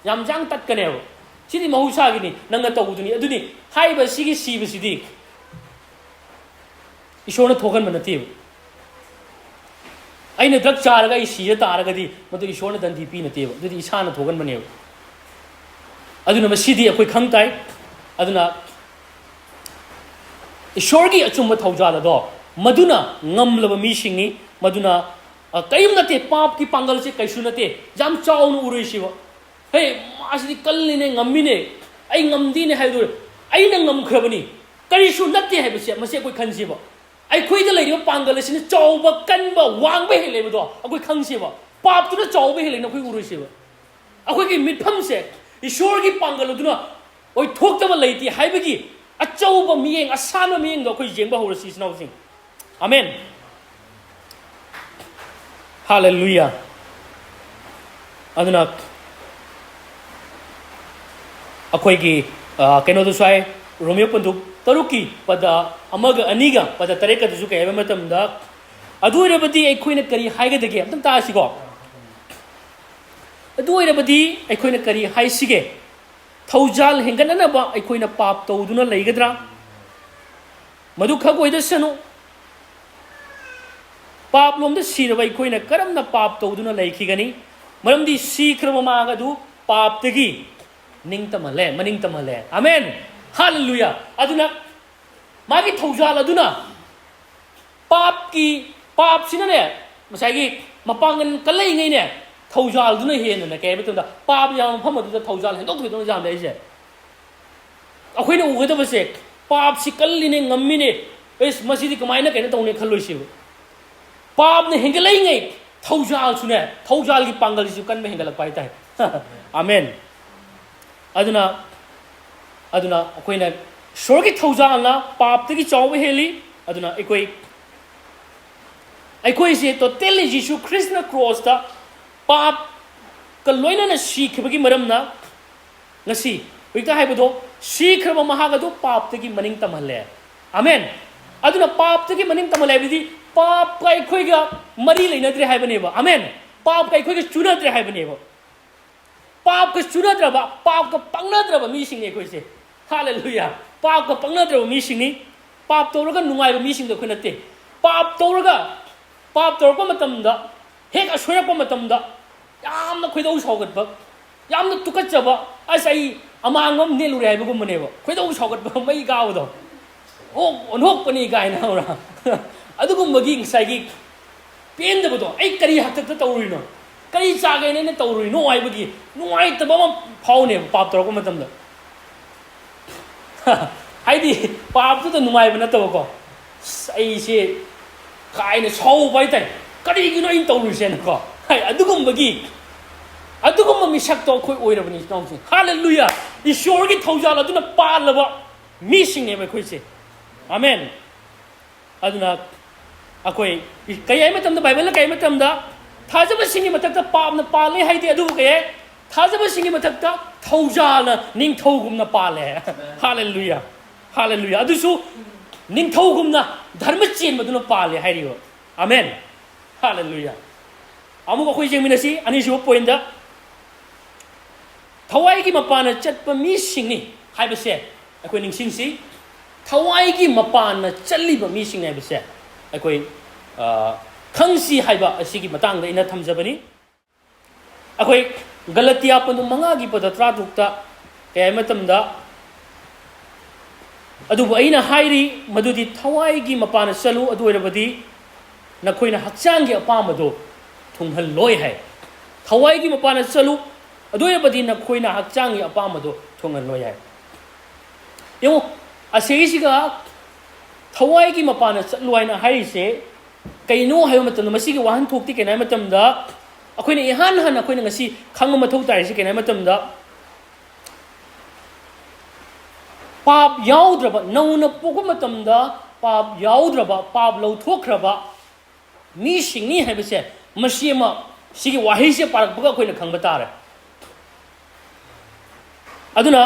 याम जांग तत्कनेव सिदि महौसागिनी नंग तौबुदुनी अदुनी हाइबा सिगी सीबसिदी ईश्वरन थोगन मनतीब अइने ड्रग चारगा ई सीज तारगदी मदु ईश्वरन दंदी पी नतीब अदुदी इसान थोगन मनेव अदुना मसिदी अखोइ खंगताई अदुना ईश्वरगी अचुम थौजालदो मधुना ngमलब मीसिंगनी मधुना कयम नते पाप की पांगल से कैसु नते जाम चाउन उरुइसिबो हे मासि कल्लिने ngममिने आई ngमदीने हाइदु आई न ngमखरबनी करिसु नते हाइबसे मसे कोइ खनसिबो आई खोइद लेरिबो पांगल सिने चाउबा कनबा वांगबे हेलेबदो अकोइ खंगसिबो पाप तुना चाउबे हेलेना कोइ उरुइसिबो अकोइ की मिटफम से ईश्वर की पांगल दुना ओइ थोक्तबा लेति हाइबगी अचौबा मियेंग असाना मियेंग दो कोइ जेंबा होरसि सिनाउसिंग आमेन हालेलुया अदुना अखोइगी कनो दु स्वाय रोमियो पंदु तरुकी पदा अमग अनिगा पदा तरेका दुसु कयबा मतमदा अदुरबदी अखोइना करी हाइगदगे अमतम तासिगो अदुरबदी अखोइना करी हाइसिगे थौजाल हेंगननबा अखोइना पाप तौदुना लेगद्रा मधु खग ओइदसनु पाप लोमदा सिरबा अखोइना करमना पाप तौदुना लेखिगनी मरमदी सीख्रबा मागदु पापतगी निंगतमले मनिंगतमले आमेन हालेलुया अदुना मागी थौजाल अदुना पाप सिनने मसागी मपांगन कलैङैने थौजाल दुना हेनना के बतुंदा पाप याम फम अदुदा थौजाल हेंदोक थोइदों जाम लेजे अखोइना उगदबसे पाप सि कल्लिने ngम्मिने एस मसिदि कमाइना कैना तौने खल्लोइसिबो पाप ने हेंगलैङै थौजाल सुने थौजाल की पांगल सु कन में हेंगलक पाइ ताइ आमेन अदुना अखोइना शोर की थौजालना पाप तगी चाव हेली अदुना अखोइ से टोटली जीसु ख्रिस्ट ना क्रॉस ता पाप का लोइना सीखबगी मरमना ngasi विक्ता हाइबदो सीखरबा महागदो पाप तगी मनिंग तमहले आमेन अदुना पाप तगी मनिंग तमहले बिदि पाप का अखोइगा मरी लेनद्रे हाइबनेबा आमेन पाप का अखोइगा चुनद्रे हाइबनेबा पाप का चुनद्रबा पाप का पंगनद्रबा मीसिंग अखोइसे हालेलुया पाप का पंगनद्रबा मीसिंगनी पाप तौरगा नुंगाइबा मीसिंग दो खनते पाप तौरपा मतमदा हेक असोयरपा मतमदा यामना खोइदौ सावगतबा यामना तुकच्चबा असै अमांगम नेलुरे हाइबगुमनेबा खोइदौ सावगतबा मई गावदो ओ ओनहोकपनी गायना होरा अदुगुमबगी ngsaigi पेंदबदो ऐ करी हक्तक तौरुइनो करी चागैने तौरुइनो हाइबगी नुंगाइतबा फाउने पाप तौरपा मतमदा हाइदी पाप तो नुंगाइबा नतबको ऐसे कायने सौबाय ताइ करिगिनो इन तौरुइसेनको हाइ अदुगुम्बा मिसक तो खोइ ओइरबनि नौसि हालेलुया ईश्वरगी थौजाल अदुना पालबा मिसिंगनेबा खोइसे आमेन अदुना अखोइ कय मतमदा बाइबल कय मतमदा थाजबसिंगी मथक्ता पापना पाले हाइदि अदुबु कय थाजबसिंगी मथक्ता थौजालना निंगथौगुमना पाले हालेलुया हालेलुया अदुसु निंगथौगुमना धर्म चेनबदुना पाले हाइरियो आमेन हालेलुया अमुक अखोइ जेंमिनसि अनिसु पॉइंट थवाइगी मपाना चटपा मिसिंगनि हाइबसे अखोइ निंगसिंगसि थवाइगी मपाना चल्लिबा मिसिंग हाइबसे अखोइ खंगसि हाइबा असिगी मतंगदा इना थमजबनी अखोइ गलतिया पनु मंगागी पद त्रादुक्ता कय मतमदा अदुबु अइना हाइरि मदुदि थवाइगी मपाना चलु अदु ओइरबदि नखोइना हक्चांगी अपामदो थुंगहल लोय है थवाइगी मपाना चलु अदु ओइरबदि नखोइना हक्चांगी अपामदो थुंगहल लोय है यो असेसिगा थवाइगी मपाना चलु हाइना हाइसे कइनो हायो मतम मसिगी वाहन थोक्ति केनाय मतमदा अखोइना इहान हन अखोइना ngasi खंग मथौ ताइसे केनाय मतमदा पाप याउद्रबा नौना पोको मतमदा पाप याउद्रबा पाप लौथोख्रबा मी सिंगनी हाइबसे मसिमा सिगी वाहिसे पारकबगा अखोइना खंगबा तारे अदुना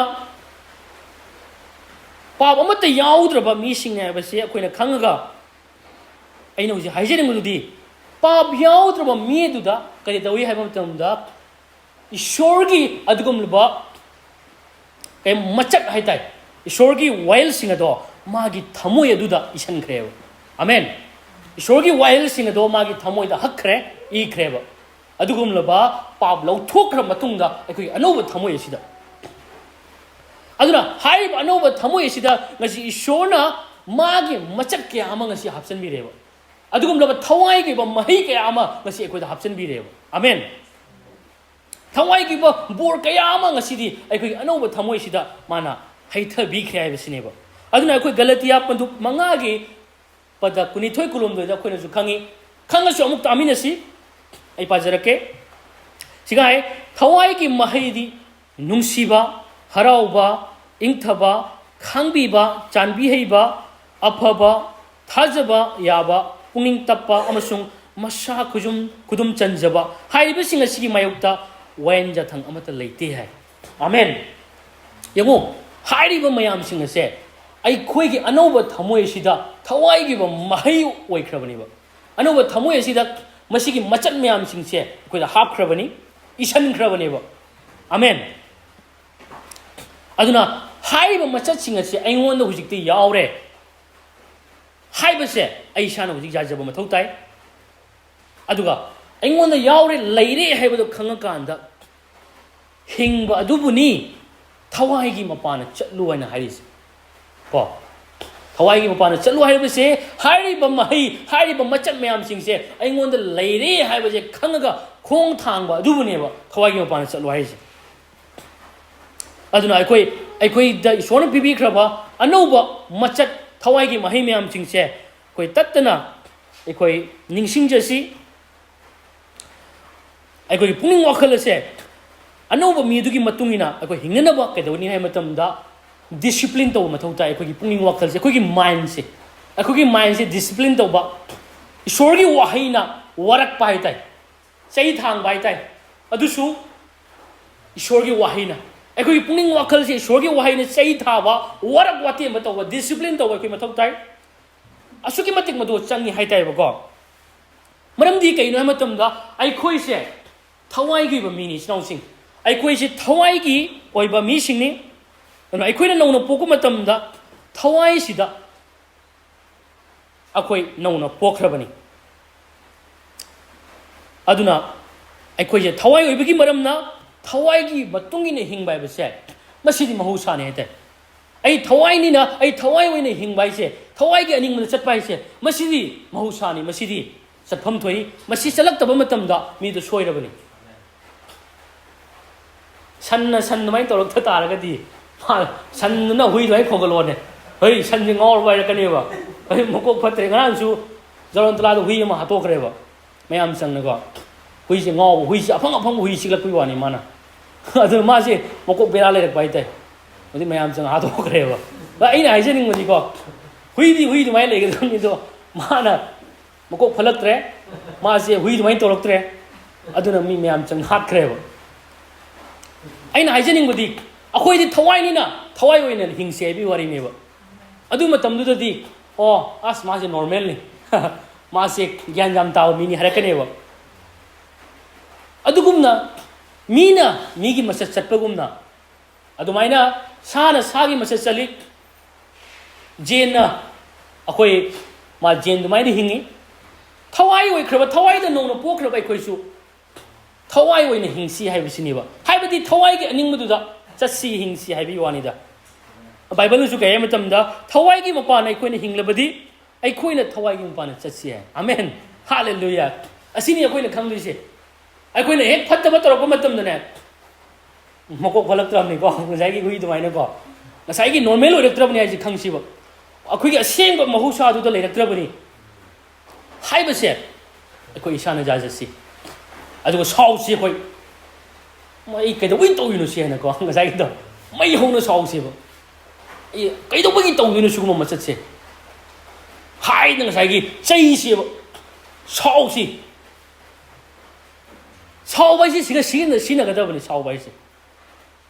पाप अमत याउद्रबा मी सिंग हाइबसे अखोइना खंगगा अइना हुजि हाइजेनिंगदुदि पाप याउद्रबा मी दुदा करि दवि हाइबा मतमदा ईश्वरगी अदुगुमलबा कय मचक हाइताइ ईश्वरगी वाइल सिंगदो मागी थमोय अदुदा इशनख्रेब आमेन ईश्वरगी वाइल सिंगदो मागी थमोयदा हखरे इख्रेब अदुगुमलबा पाप लौथोख्र मतुंगदा अखोइ अनौब थमोय सिदा अदुना हाइब अनौब थमोय सिदा ngasi ईश्वरना मागी मचक के आमा ngasi हापसनबिरेब अदुगुमलबा थवाइगी बा महि के आमा ngasi अखोइदा हापसनबिरेब आमेन थवाइगी बा बोर कया आमा ngasi दि अखोइ अनौब थमोय सिदा माना हाइथबिख्रे हाइबसिनेब अदुना अखोइ गलतिया पंदु मंगागी पद कुनिथोय कुलुमदोदा अखोइनासु खंगी खंगसु अमुक तामिनसि आई पाजरके सिगाय थवाइगी महिदी नुंसिबा हराउबा इंथबा खांगबीबा चानबीहैबा अफबा थाजबा याबा पुनिंग तप्पा अमसुंग मसा खुदुम चंजबा हाइबसिंग असिगी मायुक्ता वाइन जाथंग अमत लेते है आमेन यमो हाइरिबा मयामसिंग असे अखोइगी अनौब थमोयसिदा थवाइगिबा महै ओइख्रबनिबा अनौब थमोयसिदा मसिगी मचत मयामसिंगसे अखोइदा हापख्रबनि इशनख्रबनिबा आमेन aduna haiba machat singa se aingon da hujik ti yaure haiba se ai shana hujik jajaba mathau tai aduga aingon da yaure leire haiba do khanga kanda hingba adubuni thawai gi mapana chatlu haina haris ko thawai gi mapana chatlu haiba se haiba mai haiba machat mayam sing se aingon da leire haiba je khanga ga khong thangba adubuni ba thawai gi mapana chatlu haisi aduna aikoi da ishona pibi kraba anouba machat thawai gi mahi mayam sing se koi tattana aikoi ningsing jasi aikoi puning wakhal se anouba mi du gi matungina aikoi hingnaba kedoni hai matamda discipline to mathau ta aikoi gi puning wakhal se aikoi gi mind se discipline to ba ishor gi wahaina warak pai tai sei thang bai tai adusu ishor gi wahaina aikoi puning wakhal se ishor gi wahaina sei thaba warak wati ma to discipline to aikoi mathau tai asuki matik madu changi hai tai ba ko maram di kai no matamda aikoi se thawai gi ba mini snau sing aikoi se thawai gi oi ba mi sing ni no aikoi na no poku matamda thawai sida akoi no pokhrabani aduna aikoi se thawai oi bagi maram na thawai gi matungi ne hingbai ba se masidi mahusa ne te ai thawai ni na ai thawai oi ne hingbai se thawai gi aning man chatpai se masidi mahusa ni masidi satpham thoi masi chalak taba matamda mi do soirabani sanna san mai torok tha taraga di san na hui doi khogalo ne hei san ji ngor bai ka ne ba hei moko phatre ngan su jaron tala do hui ma hato kre ba mayam sang na ko hui ji ngor hui ji afang hui silak pi wani mana adu ma se moko bera le bai tai odi mayam sang hato kre ba ai na ai jening modi ko hui di mai le ga ni do mana moko phalak tre ma se hui di mai torok tre aduna mi mayam sang hat kre ba aina haijening budi akhoi di thawai ni na thawai oina hingse bi wari me ba adu matam du di o as ma se normal ni ma se gyan jam taw mi ni harakane ba adu gumna mina mi gi masat chatpa gumna adu maina sana sagi masat chali jena akhoi ma jen du mai di hingi thawai oi khraba thawai da no po khraba khoi su thawai oina hingsi hai bisini ba haibadi thawai gi aning mudu da chasi hingsi hai bi wani da bible su kay matamda thawai gi mapana aikoina hinglabadi aikoina thawai gi mapana chasi hai amen hallelujah asini aikoina khangli se aikoina hek phattaba torok matamda ne mako phalak tram ni ko ngai gi hui dumaina ko ngasai gi normal oirak trab ni ai khangsi ba akoi gi aseng ba mahusa du da leirak trabani haibase akoi isana jajasi adugo sausi khoi mai kai do win to yunu se na ko ngasai do mai hona sausi ba e kai do bagi to yunu su ma chat se hai na ngasai gi chai se ba sausi sau bai se siga sin na ga da bani sau bai se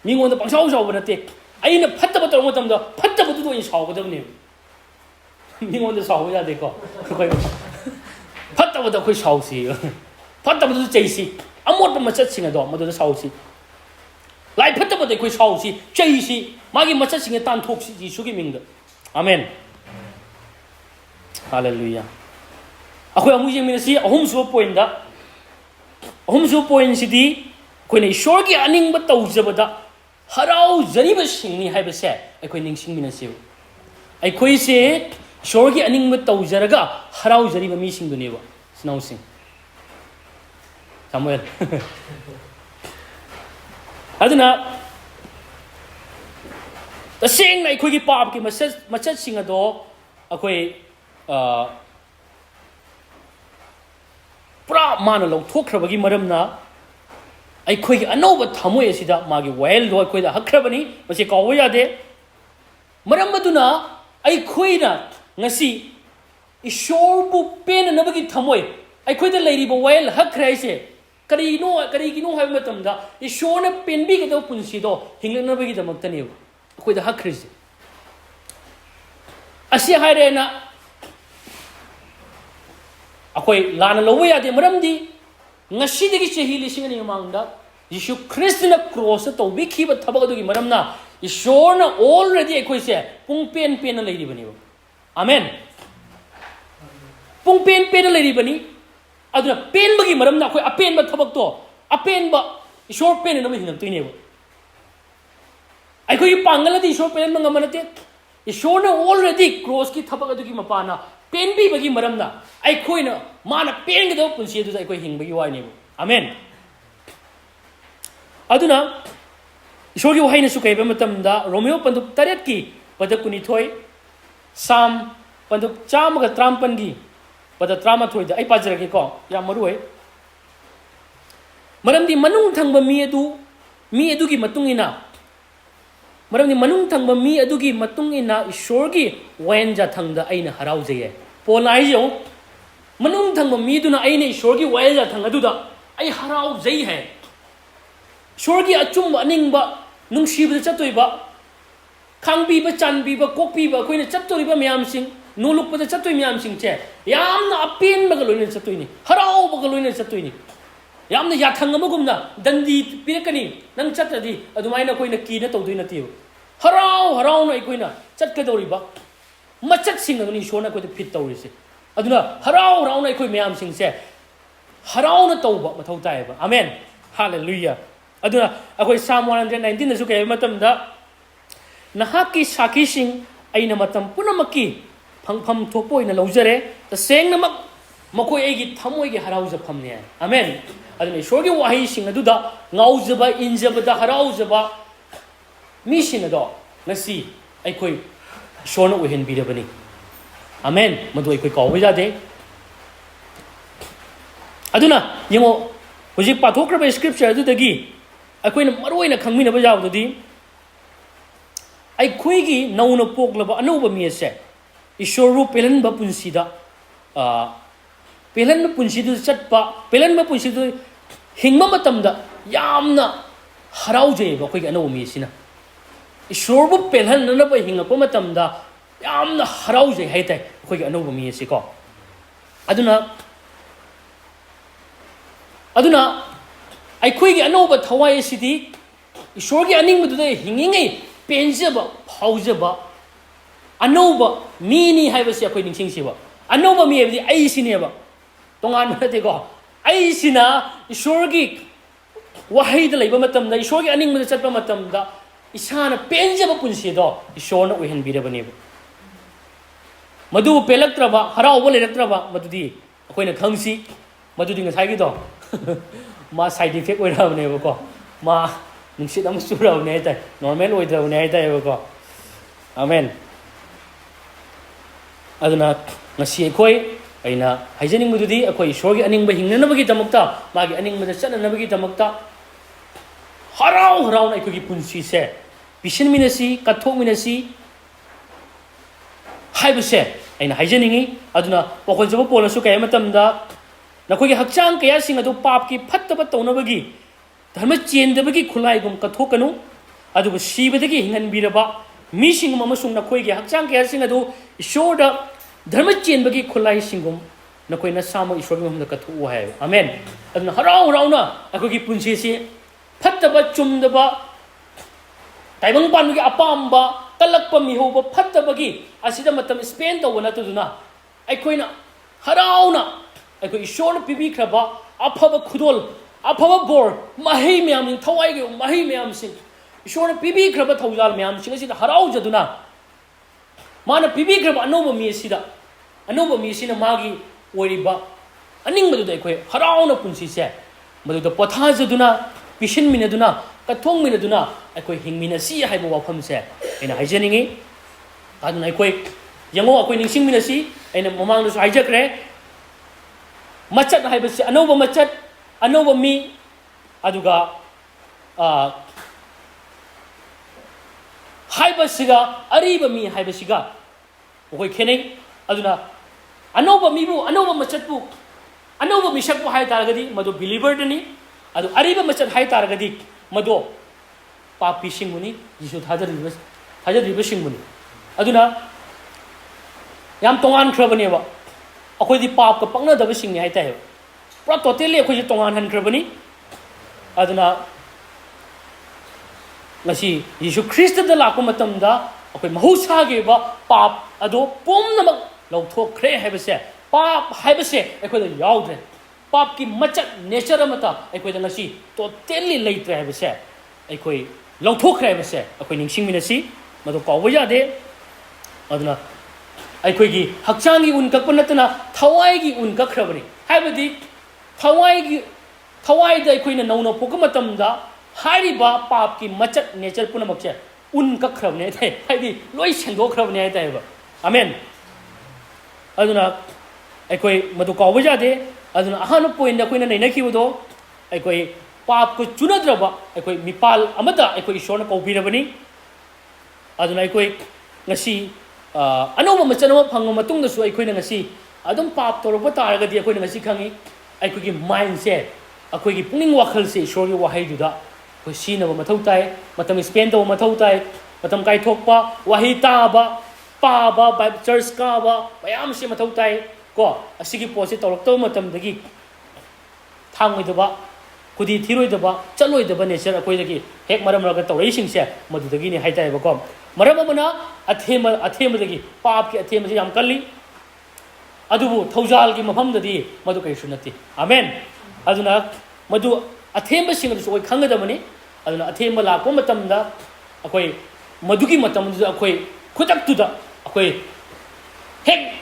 mingon da pang sau sau ba na te ai na phatta ba to mo tam da phatta ba du do in sau ga da ni mingon da sau ya de ko khoi phatta ba da khoi sausi phatta ba du chai si amot ba machat singa do ma do sausi lai phatta ba de khoi sausi chai si magi machat singa tan thok si ji su gi ming da amen hallelujah akhoi amu je min si ahum su point da ahum su point si di khoi nei shor gi aning ba tau jaba da harau jari ba sing ni hai ba se akhoi ning sing min se akhoi se shor gi aning ba tau jaraga harau jari ba mi sing du ne ba snow sing Samuel. Aduna the sing na ikoi gi pap ki machat sing ado akoi pura mana lo thokhraba gi maram na aikoi gi anouba thamoi asida magi well do akoi da hakhrabani mase kawo ya de maram aduna aikoi na ngasi ishor bu pen na bagi thamoi aikoi da leiri bo well hakhrai se kari gino hai matamda ishona penbi ga do punsi do hinglana bagi damak tani akoi da hakhris asi haire na akoi lana lowe ya de maramdi ngasi de gi chehi lising ni mangda Yishu Christ na cross to bi khiba thabag do gi maramna ꯏꯁꯣꯔꯅ already ꯑꯩꯈꯣꯏꯁꯦ ꯄꯨꯡ ꯄꯦꯟꯅ ꯂꯩꯔꯤꯕꯅꯦꯕ ꯑꯃꯦꯟ ꯄꯨꯡ ꯄꯦꯟꯅ ꯂꯩꯔꯤꯕꯅꯤ ꯑꯗꯨꯅ ꯄꯦꯟꯕꯒꯤ ꯃꯔꯝꯅ ꯑꯩꯈꯣꯏ ꯑꯄꯦꯟꯕ ꯊꯕꯛꯇꯣ ꯑꯄꯦꯟꯕ ꯏꯁꯣꯔ ꯄꯦꯟꯅꯅꯕ ꯍꯤꯡꯉꯛꯇꯣꯏꯅꯦꯕ ꯑꯩꯈꯣꯏꯒꯤ ꯄꯥꯡꯒꯜꯗꯤ ꯏꯁꯣꯔ ꯄꯦꯟꯕ ꯉꯝꯕ ꯅꯠꯇꯦ ꯏꯁꯣꯔꯅ already ꯀ꯭ꯔꯣꯁꯀꯤ ꯊꯕꯛ ꯑꯗꯨꯒꯤ ꯃꯄꯥꯟꯅ ꯄꯦꯟꯕꯤꯕꯒꯤ ꯃꯔꯝꯅ ꯑꯩꯈꯣꯏꯅ ꯃꯥꯅ ꯄꯦꯟꯒꯗꯕ ꯄꯨꯟꯁꯤ ꯑꯗꯨꯗ ꯑꯩꯈꯣꯏ ꯍꯤꯡꯕꯒꯤ ꯋꯥꯅꯦꯕ ꯑꯃꯦꯟ ꯑꯗꯨꯅ ꯏꯁꯣꯔꯒꯤ ꯋꯥꯍꯩꯅꯁꯨ ꯀꯩ ꯍꯥꯏꯕ ꯃꯇꯝꯗ ꯔꯣꯃꯤꯌꯣ ꯄꯟꯗꯨꯞ 8ꯀꯤ ꯄꯗ 12 ꯁꯥꯝ ꯄꯟꯗꯨꯞ 153ꯒꯤ ꯄꯗ 18ꯗ ꯑꯩ ꯄꯥꯖꯔꯒꯦꯀꯣ ꯌꯥꯝ ꯃꯔꯨ ꯑꯣꯏ ꯃꯔꯝꯗꯤ ꯃꯅꯨꯡ ꯊꯪꯕ ꯃꯤ ꯑꯗꯨꯒꯤ ꯃꯇꯨꯡ ꯏꯟꯅ ꯃꯔꯝꯗꯤ ꯃꯅꯨꯡ ꯊꯪꯕ ꯃꯤ ꯑꯗꯨꯒꯤ ꯃꯇꯨꯡ ꯏꯟꯅ ꯏꯁꯣꯔꯒꯤ ꯋꯥꯌꯦꯜꯖꯥꯊꯪꯗ ꯑꯩꯅ ꯍꯔꯥꯎꯖꯩꯌꯦ ꯄꯣꯜꯅ ꯍꯥꯏꯖꯧ ꯃꯅꯨꯡ ꯊꯪꯕ ꯃꯤꯗꯨꯅ ꯑꯩꯅ ꯏꯁꯣꯔꯒꯤ ꯋꯥꯌꯦꯜꯖꯥꯊꯪ ꯑꯗꯨꯗ ꯑꯩ ꯍꯔꯥꯎꯖꯩ ꯍꯥꯏ ꯏꯁꯣꯔꯒꯤ ꯑꯆꯨꯝꯕ ꯑꯅꯤꯡꯕ ꯅꯨꯡꯁꯤꯕꯗ ꯆꯠꯇꯣꯏꯕ ꯈꯥꯡꯕꯤꯕ ꯆꯥꯟꯕꯤꯕ ꯀꯣꯛꯄꯤꯕ ꯑꯩꯈꯣꯏꯅ ꯆꯠꯇꯣꯔꯤꯕ ꯃꯌꯥꯝꯁꯤꯡ ꯅꯣꯂꯨꯛꯄꯗ ꯆꯠꯇꯣꯏ ꯃꯌꯥꯝꯁꯤꯡꯁꯦ ꯌꯥꯝꯅ ꯑꯄꯦꯟꯕꯒ ꯂꯣꯏꯅꯅ ꯆꯠꯇꯣꯏꯅꯤ ꯍꯔꯥꯎꯕꯒ ꯂꯣꯏꯅꯅ ꯆꯠꯇꯣꯏꯅꯤ ꯌꯥꯝꯅ ꯌꯥꯊꯪ ꯑꯃꯒꯨꯝꯅ ꯗꯟꯗꯤ ꯄꯤꯔꯛꯀꯅꯤ ꯅꯪ ꯆꯠꯇ꯭ꯔꯗꯤ ꯑꯗꯨꯃꯥꯏꯅ ꯑꯩꯈꯣꯏꯅ ꯀꯤꯅ ꯇꯧꯗꯣꯏ ꯅꯠꯇꯦꯕ ꯍꯔꯥꯎꯅ ꯑꯩꯈꯣꯏꯅ ꯆꯠꯀꯗꯧꯔꯤꯕ ꯃꯆꯠꯁꯤꯡ ꯑꯗꯨꯅꯤ ꯏꯁꯣꯔꯅ ꯑꯩꯈꯣꯏꯗ ꯐꯤꯠ ꯇꯧꯔꯤꯁꯦ ꯑꯗꯨꯅ ꯍꯔꯥꯎꯅ ꯑꯩꯈꯣꯏ ꯃꯌꯥꯝꯁꯤꯡꯁꯦ ꯍꯔꯥꯎꯅ ꯇꯧꯕ ꯃꯊꯧ ꯇꯥꯏꯌꯦꯕ ꯑꯃꯦꯟ ꯍꯥꯂꯦꯂꯨꯌꯥ ꯑꯗꯨꯅ ꯑꯩꯈꯣꯏ ꯁꯥꯝ 119ꯗꯁꯨ ꯀꯩ ꯍꯥꯏꯕ ꯃꯇꯝꯗ ꯅꯍꯥꯛꯀꯤ ꯁꯥꯈꯤꯁꯤꯡ ꯑꯩꯅ ꯃꯇꯝ ꯄꯨꯝꯅꯃꯛꯀꯤ ꯐꯪꯐꯝ ꯊꯣꯛꯄ ꯑꯣꯏꯅ ꯂꯧꯖꯔꯦ ꯇꯁꯦꯡꯅꯃꯛ ꯃꯈꯣꯏ ꯑꯩꯒꯤ ꯊꯃꯣꯏꯒꯤ ꯍꯔꯥꯎꯖꯐꯝꯅꯤ ꯍꯥꯏ ꯑꯃꯦꯟ ꯑꯗꯨꯅ ꯏꯁꯣꯔꯒꯤ ꯋꯥꯍꯩꯁꯤꯡ ꯑꯗꯨꯗ ꯉꯥꯎꯖꯕ ꯏꯟꯖꯕꯗ ꯍꯔꯥꯎꯖꯕ ꯃꯤꯁꯤꯡ ꯑꯗꯣ ꯉꯁꯤ ꯑꯩꯈꯣই ꯏꯁꯣꯔꯅ ꯑꯣꯏꯍꯟꯕꯤꯔꯕꯅꯤ ꯑꯃꯦꯟ ꯃꯗꯨ ꯑꯩꯈꯣꯏ ꯀꯥꯎꯕ ꯌꯥꯗꯦ ꯑꯗꯨꯅ ꯌꯦꯡꯉꯣ ꯍꯧꯖꯤꯛ ꯄꯥꯊꯣꯛꯈ꯭ꯔꯕ ꯁ꯭ꯀ꯭ꯔꯤꯞꯆꯔ ꯑꯗꯨꯗꯒꯤ ꯑꯩꯈꯣꯏꯅ ꯃꯔꯨꯑꯣꯏꯅ ꯈꯪꯃꯤꯟꯅꯕ ꯌꯥꯕꯗꯨꯗꯤ ꯑꯩꯈꯣꯏꯒꯤ ꯅꯧꯅ ꯄꯣꯛꯂꯕ ꯑꯅꯧꯕ ꯃꯤ ꯑꯁꯦ ꯏꯁꯣꯔꯕꯨ ꯄꯦꯜꯍꯟꯕ ꯄꯨꯟꯁꯤꯗ ꯄꯦꯜꯍꯟꯕ ꯄꯨꯟꯁꯤꯗꯨꯗ ꯆꯠꯄ ꯄꯦꯜꯍꯟꯕ ꯄꯨꯟꯁꯤꯗꯨ ꯍꯤꯡꯕ ꯃꯇꯝꯗ ꯌꯥꯝꯅ ꯍꯔꯥꯎꯖꯩꯑꯕ ꯑꯩꯈꯣꯏꯒꯤ ꯑꯅꯧꯕ ꯃꯤ ꯑꯁꯤꯅ ꯏꯁꯣꯔꯕꯨ ꯄꯦꯜꯍꯟꯅꯅꯕ ꯍꯤꯡꯉꯛꯄ ꯃꯇꯝꯗ ꯌꯥꯝꯅ ꯍꯔꯥꯎꯖꯩ ꯍꯥꯏꯇꯥꯔꯦ ꯑꯩꯈꯣꯏꯒꯤ ꯑꯅꯧꯕ ꯃꯤ ꯑꯁꯤꯀꯣ ꯑꯗꯨꯅ ꯑꯩꯈꯣꯏꯒꯤ ꯑꯅꯧꯕ ꯊꯋꯥꯏ ꯑꯁꯤꯗꯤ ꯏꯁꯣꯔꯒꯤ ꯑꯅꯤꯡꯕꯗꯨꯗ ꯍꯤꯡꯉꯤꯉꯩ ꯄꯦꯟꯖꯕ ꯐꯥꯎꯖꯕ ꯑꯅꯧꯕ ꯃꯤꯅꯤ ꯍꯥꯏꯕꯁꯤ ꯑꯩꯈꯣই ꯅꯤꯡꯁꯤꯡꯁꯤꯕ ꯑꯅꯧꯕ ꯃꯤ ꯍꯥꯏꯕꯗꯤ ꯑꯩꯁꯤꯅꯦꯕ ꯇꯣꯉꯥꯟꯕ ꯅꯠꯇꯦꯀꯣ ꯑꯩꯁꯤꯅ ꯏꯁꯣꯔꯒꯤ ꯋꯥꯍꯩꯗ ꯂꯩꯕ ꯃꯇꯝꯗ ꯏꯁꯣꯔꯒꯤ ꯑꯅꯤꯡꯕꯗ ꯆꯠꯄ ꯃꯇꯝꯗ ꯏꯁꯥꯅ ꯄꯦꯟꯖꯕ ꯄꯨꯟꯁꯤꯗꯣ ꯏꯁꯣꯔꯅ ꯑꯣꯏꯍꯟꯕꯤꯔꯕꯅꯦꯕ ꯃꯗꯨꯕꯨ ꯄꯦꯜꯂꯛꯇ꯭ꯔꯕ ꯍꯔꯥꯎꯕ ꯂꯩꯔꯛꯇ꯭ꯔꯕ ꯃꯗꯨꯗꯤ ꯑꯩꯈꯣꯏꯅ ꯈꯪꯁꯤ ꯃꯗꯨꯗꯤ ꯉꯁꯥꯏꯒꯤꯗꯣ ꯃꯥ ꯁꯥꯏड ꯏꯐꯦꯛ ꯑꯣꯏꯔꯕꯅꯦꯕꯀꯣ ꯃꯥ ꯅꯨꯡꯁꯤꯠ ꯑꯃ ꯆꯨꯔꯕꯅꯦ ꯍꯥꯏꯇꯥꯔꯦ ꯅꯣꯔꯃꯦꯜ ꯑꯣꯏꯗ꯭ꯔꯕꯅꯦ ꯍꯥꯏꯇꯥꯔꯦꯕꯀꯣ ꯑꯃꯦꯟ ꯑꯗꯨꯅ ꯉꯁꯤ ꯑꯩꯅ ꯍꯥꯏꯖꯅꯤꯡꯕꯗꯨꯗꯤ ꯑꯩꯈꯣꯏ ꯏꯁꯣꯔꯒꯤ ꯑꯅꯤꯡꯕ ꯍꯤꯡꯅꯅꯕꯒꯤꯗꯃꯛꯇ ꯃꯥꯒꯤ ꯑꯅꯤꯡꯕꯗ ꯆꯠꯅꯅꯕꯒꯤꯗꯃꯛꯇ harauna ꯑꯩꯈꯣꯏꯒꯤ ꯄꯨꯟꯁꯤꯁꯦ ꯄꯤꯁꯤꯟꯃꯤꯟꯅꯁꯤ ꯀꯠꯊꯣꯛꯃꯤꯟꯅꯁꯤ ꯍꯥꯏꯕꯁꯦ ꯑꯩꯅ ꯍꯥꯏꯖꯅꯤꯡꯉꯤ ꯑꯗꯨꯅ ꯄꯣꯈꯣꯟꯖꯕ ꯄꯣꯜꯅꯁꯨ ꯀꯌꯥ ꯃꯇꯝꯗ ꯅꯈꯣꯏꯒꯤ ꯍꯛꯆꯥꯡ ꯀꯌꯥꯁꯤꯡ ꯑꯗꯨ ꯄꯥꯞꯀꯤ ꯐꯠꯇꯕ ꯇꯧꯅꯕꯒꯤ ꯙꯔꯃ ꯆꯦꯟꯗꯕꯒꯤ ꯈꯨꯠꯂꯥꯏꯒꯨꯝ ꯀꯠꯊꯣꯛꯀꯅꯨ ꯑꯗꯨꯕꯨ ꯁꯤꯕꯗꯒꯤ ꯍꯤꯡꯍꯟꯕꯤꯔꯕ ꯃꯤꯁꯤꯡꯒꯨꯝ ꯑꯃꯁꯨꯡ ꯅꯈꯣꯏꯒꯤ ꯍꯛꯆꯥꯡ ꯀꯌꯥꯁꯤꯡ ꯑꯗꯨ ꯏꯁꯣꯔꯗ ꯙꯔꯃ ꯆꯦꯟꯕꯒꯤ ꯈꯨꯠꯂꯥꯏꯁꯤꯡꯒꯨꯝ ꯅꯈꯣꯏꯅ ꯁꯥꯃꯛ ꯏꯁꯣꯔꯒꯤ ꯃꯐꯝꯗ ꯀꯠꯊꯣꯛꯎ ꯍꯥꯏꯕ ꯑꯃꯦꯟ ꯑꯗꯨꯅ ꯍꯔꯥꯎꯅ ꯑꯩꯈꯣꯏꯒꯤ ꯄꯨꯟꯁꯤꯁꯤ ꯐꯠꯇꯕ ꯆꯨꯝꯗꯕ ꯇꯥꯏꯕꯪ ꯄꯥꯟꯕꯒꯤ ꯑꯄꯥꯝꯕ ꯀꯜꯂꯛꯄ ꯃꯤꯍꯧꯕ ꯐꯠꯇꯕꯒꯤ ꯑꯁꯤꯗ ꯃꯇꯝ ꯁ꯭ꯄꯦꯟ ꯇꯧꯕ ꯅꯠꯇꯗꯨꯅ ꯑꯩꯈꯣꯏꯅ ꯍꯔꯥꯎꯅ ꯑꯩꯈꯣꯏ ꯏꯁꯣꯔꯅ ꯄꯤꯕꯤꯈ꯭ꯔꯕ ꯑꯐꯕ ꯈꯨꯗꯣꯜ ꯑꯐꯕ ꯕꯣꯔ ꯃꯍꯩ ꯃꯌꯥꯝꯁꯤꯡ ꯊꯋꯥꯏꯒꯤ ꯃꯍꯩ ꯃꯌꯥꯝꯁꯤꯡ ꯏꯁꯣꯔꯅ ꯄꯤꯕꯤꯈ꯭ꯔꯕ ꯊꯧꯖꯥꯜ ꯃꯌꯥꯝꯁꯤꯡ ꯑꯁꯤꯗ ꯍꯔꯥꯎꯖꯗꯨꯅ ꯃꯥꯅ ꯄꯤꯕꯤꯈ꯭ꯔꯕ ꯑꯅꯧꯕ ꯃꯤ ꯑꯁꯤꯅ ꯃꯥꯒꯤ ꯑꯣꯏꯔꯤꯕ ꯑꯅꯤꯡꯕꯗꯨꯗ ꯑꯩꯈꯣꯏ ꯍꯔꯥꯎꯅ ꯄꯨꯟꯁꯤꯁꯦ ꯃꯗꯨꯗ ꯄꯣꯊꯥꯖꯗꯨꯅ ꯄꯤꯁꯤꯟꯃꯤꯟꯅꯗꯨꯅ ꯀꯠꯊꯣꯛꯃꯤꯟꯅꯗꯨꯅ ꯑꯩꯈꯣꯏ ꯍꯤꯡꯃꯤꯟꯅꯁꯤ ꯍꯥꯏꯕ ꯋꯥꯐꯝꯁꯦ ꯑꯩꯅ ꯍꯥꯏꯖꯅꯤꯡꯉꯤ ꯑꯗꯨꯅ ꯑꯩꯈꯣꯏ ꯌꯦꯡꯉꯣ ꯑꯩꯈꯣꯏ ꯅꯤꯡꯁꯤꯡꯃꯤꯟꯅꯁꯤ ꯑꯩꯅ ꯃꯃꯥꯡꯗꯁꯨ ꯍꯥꯏꯖꯈ꯭ꯔꯦ ꯃꯆꯠ ꯍꯥꯏꯕꯁꯤ ꯑꯅꯧꯕ ꯃꯆꯠ ꯑꯅꯧꯕ ꯃꯤ ꯑꯗꯨꯒ ꯍꯥꯏꯕꯁꯤꯒ ꯑꯔꯤꯕ ꯃꯤ ꯍꯥꯏꯕꯁꯤꯒ ꯑꯩꯈꯣꯏ ꯈꯦꯠꯅꯩ ꯑꯗꯨꯅ ꯑꯅꯧꯕ ꯃꯤꯕꯨ ꯑꯅꯧꯕ ꯃꯆꯠꯄꯨ ꯑꯅꯧꯕ ꯃꯤꯁꯛꯄꯨ ꯍꯥꯏ ꯇꯥꯔꯒꯗꯤ ꯃꯗꯨ ꯕꯤꯂꯤꯚꯔꯗꯅꯤ ꯑꯗꯨ ꯑꯔꯤꯕ ꯃꯆꯠ ꯍꯥꯏ ꯇꯥꯔꯒꯗꯤ ꯃꯗꯨ ꯄꯥꯄꯤꯁꯤꯡꯕꯨꯅꯤ ꯖꯤꯁꯨ ꯊꯥꯖꯗ꯭ꯔꯤꯕꯁꯤꯡꯕꯨꯅꯤ ꯑꯗꯨꯅ ꯌꯥꯝ ꯇꯣꯉꯥꯟꯈ꯭ꯔꯕꯅꯦꯕ ꯑꯩꯈꯣꯏꯗꯤ ꯄꯥꯞꯀ ꯄꯛꯅꯗꯕꯁꯤꯡꯅꯤ ꯍꯥꯏꯇꯥꯔꯦꯕ ꯄꯨꯔꯥ ꯇꯣꯇꯦꯜꯂꯤ ꯑꯩꯈꯣꯏꯁꯦ ꯇꯣꯉꯥꯟꯍꯟꯈ꯭ꯔꯕꯅꯤ ꯑꯗꯨꯅ ngasi Yesu Christ da la ko matam da akoi mahusa ge ba pap ado pom namak lau thok khre hai base pap hai base akoi da yaudre pap ki machat nature amata akoi da ngasi totally late hai base akoi lau thok khre base akoi ningsing minasi madu kawa ya de aduna akoi gi hakchang gi un kak panatna thawai gi un kak khrabani hai badi thawai da akoi na nauno pokamatam da hariba pap ki machat nature punamak che un kak khrabne thai haidi loi sendo khrabne thai ba amen aduna akoi madu kawa ya de aduna ahanu point da koina nei na kibudo akoi pap ko chunadraba akoi meepal amada akoi ishona kaubirabani aduna akoi ngasi anouba machanama phangma matung da su akoi na ngasi adum pap torba taraga di akoi na ngasi khangi akoi gi mind se akoi gi puning wakhal se ishor gi wahai du da koi sina ba mathau tai matam spend da mathau tai matam kai thokpa wahi ta ba pa ba church ka ba bayam se mathau tai ko asigi posi torok to matam dagi thangoi da ba kudi thiroi da ba chaloi da ba nature akoi dagi hek maram raga torei sing se madu dagi ni haitai ba ko maram amana athema dagi pap ki athema se yam kalli adubu thaujal gi mafam dadi madu kai sunati amen aduna madu athema sing da soi khanga da mani aduna athema la ko matam da akoi madu gi matam da akoi khutak tu da akoi hek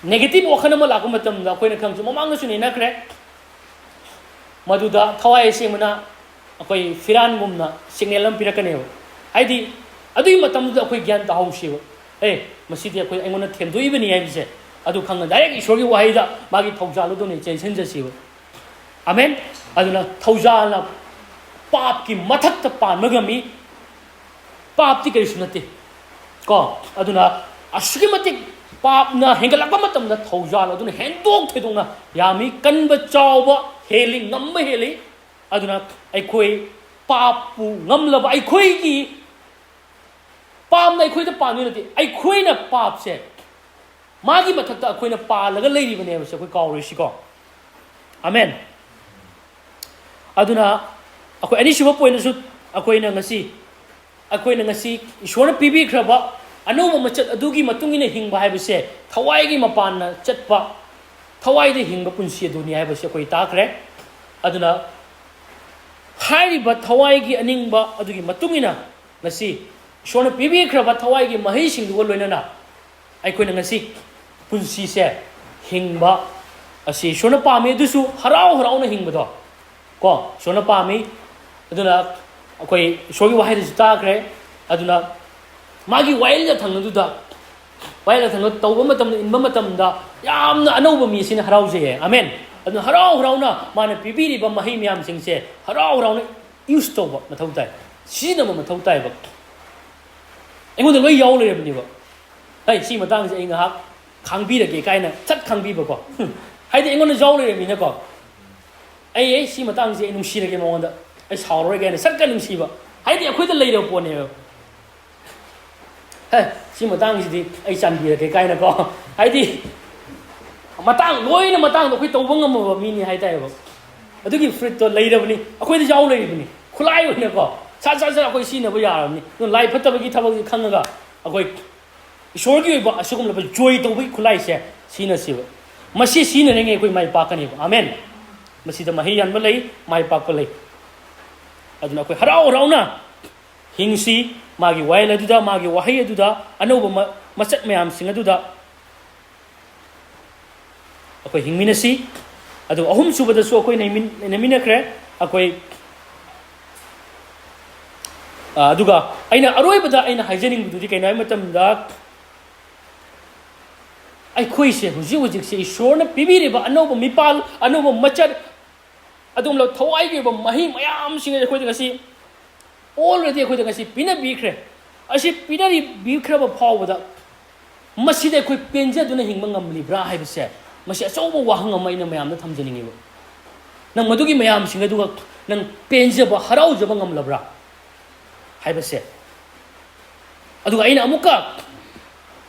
negative wakhana ma la ko matam da akoi na khang chu mamang su ni na kre madu da thawai se mana akoi firan gumna signal lam pirakane haidi adui matam da akoi gyan ta haushi masidi akoi aingona themdoi bani ai bise adu khang direct ishori wahai da magi thaujalu do ne chensen ja siwa amen aduna thaujala pap ki mathak ta pan magami pap ti kaisu nate ko aduna asugi matik pap na hengalakpa matam da thaujala aduna hendok thedona yami kanba chawba heli ngamba heli aduna aikoi papu ngamlaba aikoi gi pam na aikoi da panu nate aikoi na pap se magi mathak ta aikoi na pa laga leiri bane ba se koi kauri si ko amen aduna akoi ani shuba point su akoi na ngasi ishona pibi khraba anouba machat adugi matungina hingba haibase thawai gi mapan na chatpa thawai de hingba punsi dunia haibase koi takre aduna hariba thawai gi aningba adugi matungina ngasi ishona pibi khraba thawai gi mahai sing du loinana aikoi na ngasi punsi se hingba asi shona pame dusu harau na hingba do ko shona pame aduna akoi shogi wahai de takre aduna magi wail da thang du da wail da thang tawba matam inba matam da yamna anouba mi sin harau je amen aduna harau na mana pibiri ba mahi myam sing se harau na use to ba mathau tai sina ba mathau tai ba engon da loi yaw le ni ba hai si matang se inga hak khangbi da ge kai na chat khangbi ba ko hai de engon da yaw le mi na ko ai si matang se nung si da ge mo da ai saw ro ge na sat ka nung si ba hai de akhoi da lei da po ne si matang si di ai chan bi da kai na ko hai di matang loi na matang do khoi tawba ngam ba mi ni hai tai ba adugi fruit to lei da bani akhoi da yaw lei bani khulai oi na ko sa akhoi si na ba ya ram ni no lai phatta ba gi thabak gi khang ga akhoi ishor gi ba asugum la ba joy to bi khulai se si na si ba masi si na nge koi mai pa ka ni ba amen masi da mahi yan ba lei mai pa pa lei aduna koi harau na hingsi magi waila duda magi wahai duda anouba machat mayam singa duda akoi hingminasi adu ahum subada su akoi namina kre akoi aduga aina aroi bada aina haijening bududi kainai matam da ai khoi se huji se ishorna pibiri ba anouba meepal anouba machat adum lo thawai ge ba mahi mayam singa khoi ngasi already khoi ngasi pina bi khre asi pina ri bi khra ba phaw da masi de khoi penja duna hingma ngam li bra hai ba se masi aso ba wahang amai na mayam na thamjani ngi ba nang madugi mayam singa duga nang penja ba harau jaba ngam labra hai ba se aduga aina amuka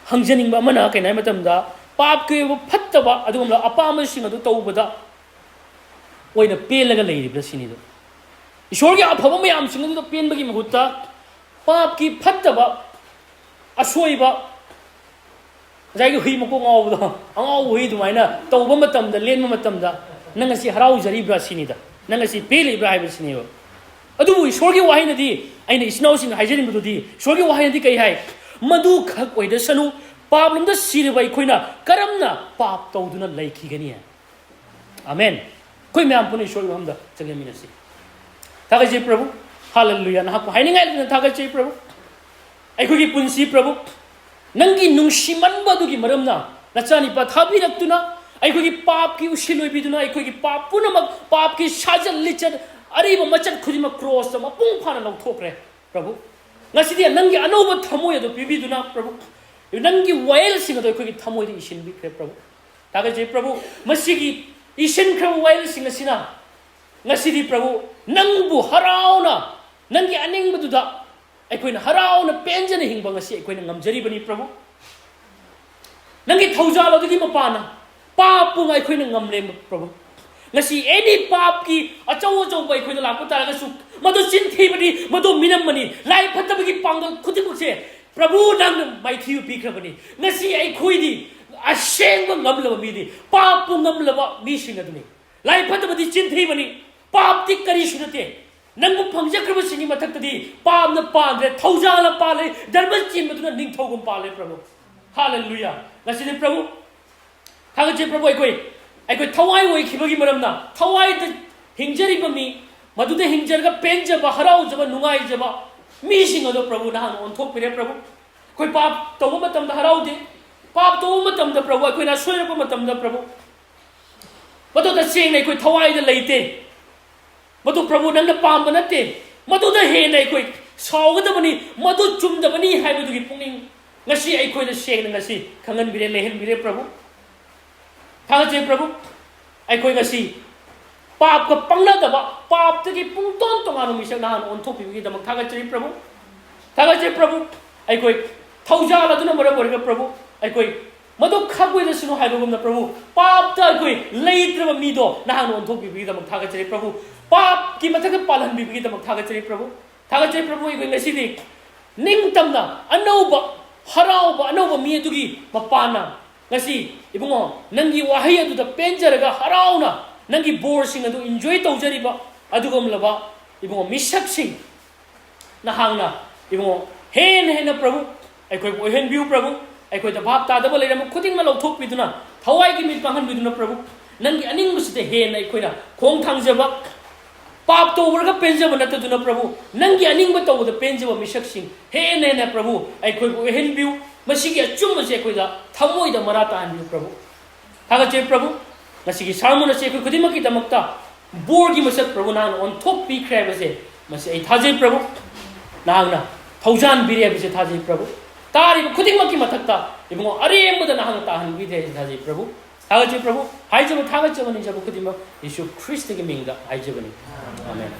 hangjaning ba mana kainai matam da pap ke ba phatta ba adugam la apa ma singa du tawba da oina pelaga leiri bra sini do ईश्वर की अफब मैम सिंह तो पेन बगी महुत्ता पाप की फत्तब असोइब जायगी हुई मको गावदो अंगाव हुई दुमाइना तौब मतमदा लेन मतमदा नंगसी हराउजरीब्रा सिनिदा नंगसी पेलिब्रा हाइबसिनिबो अदुबु ईश्वर की वाहिनदी आइना इस्नाउसिन हाइजरिबदुदी ईश्वर की वाहिनदी कई हाय मधु खक ओइदसनु पाप लमदा सिरिबा इखोइना करमना पाप तौदुना लैखिगनी आमेन कोई मैम पुनि ईश्वर की हमदा चंगमिनसी थागजे प्रभु हालेलुया ना हाइनिंगाइ थागजे प्रभु अखोगी पुंसी प्रभु नंगी नुंसिमनबदुगी मरमना नचानिपा थाबिरक्तुना अखोगी पाप की उसिलोइबिदुना अखोगी पाप पुनमक पाप की साजल लिचर अरिब मचन खुदिमा क्रॉस मपुंग फाना लौथोक्रे प्रभु ngasidia nangi anouba thamoy ado pibiduna प्रभु nangi wail sing ado अखोगी thamoy di isin bikre प्रभु थागजे प्रभु मसिगी इसिन खम वाइल सिंग सिना ngasi प्रभु नंगबु हराउना नंगी अनिंग बदुदा अखोइन हराउना पेंजन हिंग बंगसी अखोइन ngमजरी बनी प्रभु नंगी थौजाल अदुगी मपाना पापु अखोइन ngमले प्रभु ngasi एनी पाप की अचौ अचौ बै अखोइन लापु तारगसु मदु चिंथि बनी मदु मिनम बनी लाई फतबगी पांगल खुदिमुसे प्रभु नंग माइथि पिख्रबनी ngasi अखोइदी अशेंग ngमलब मिदी पापु ngमलब मिसिंग अदुनी लाई फतबदी चिंथि बनी पाप ती करी सुनते नंगु फंगजक्रबसिनी मथक्तदी पाप न पांद्रे थौजाल पाले धर्म चिन्मदुना निंगथौगुम पाले प्रभु हालेलुया ngasi प्रभु थागजे प्रभु अखोइ थवाई ओइखिबगी मरमना थवाई द हिंजरिब मी मदुदे हिंजरगा पेंजब हराउजब नुंगाइजब मीसिंग अदो प्रभु नहान ओंथोकपिरे प्रभु कोई पाप तौब मतमदा हराउदे पाप तौब मतमदा प्रभु अखोइना सोयरप मतमदा प्रभु मदु द सेंग अखोइ थवाई द लेते मदु प्रभु नंग पाम नते मदु द हेन अखोइ साउगदबनी मदु चुमदबनी हाइबदुगी पुंगिंग ngasi अखोइ द सेंग ngasi खंगन बिरे लेहन बिरे प्रभु थागजे प्रभु अखोइ ngasi पाप का पंगनदब पाप तगी पुंतोन तोंगानु मिसक नान ओंथोकपिबगी दमक थागजे प्रभु अखोइ थौजाल अदुना मरम ओरगा प्रभु अखोइ मदु खगोइदसनु हाइबगुमना प्रभु पाप त अखोइ लेइत्रब मीदो नान ओंथोकपिबगी दमक थागजे प्रभु पाप की मथक पालन बिबगी दमक थागजे प्रभु अखोइ ngasi di ningtamna anouba harauba anouba mi adugi mapana ngasi ibungo nangi wahai adu da penjaraga harauna nangi bor sing adu enjoy tawjariba adugam laba ibungo misak sing na hangna ibungo hen प्रभु अखोइ ओहेन बिउ प्रभु अखोइ द भाप तादब लेरम खुदिंग मा लौथोक बिदुना थवाई की मिट पाहन बिदुना प्रभु नंगी अनिंग बसते हेन अखोइना खोंग थांगजब पाप तो वर्ग पेंजब नतदुना प्रभु नंगी अनिंग बतौद पेंजब मिसक सिंग हेन प्रभु अखोइ ओहेन बिउ मसिगी अचुमसे अखोइदा थमोइदा मराता हानबिउ प्रभु थागजे प्रभु मसिगी सामुना से अखोइ खुदिमकी दमक्ता बोर्गी मसक प्रभु नान ओंथोक पिख्रे बसे मसे आई थाजे प्रभु नांगना थौजान बिरे बसे थाजे प्रभु तारी खुदिमकी मथक्ता इबुंगो अरेमदा नांग ताहन बिदे थाजे प्रभु थागजे प्रभु हाइजब थागजबनि जब खुदिम यीशु ख्रिस्ट की मिंगदा हाइजबनि आमेन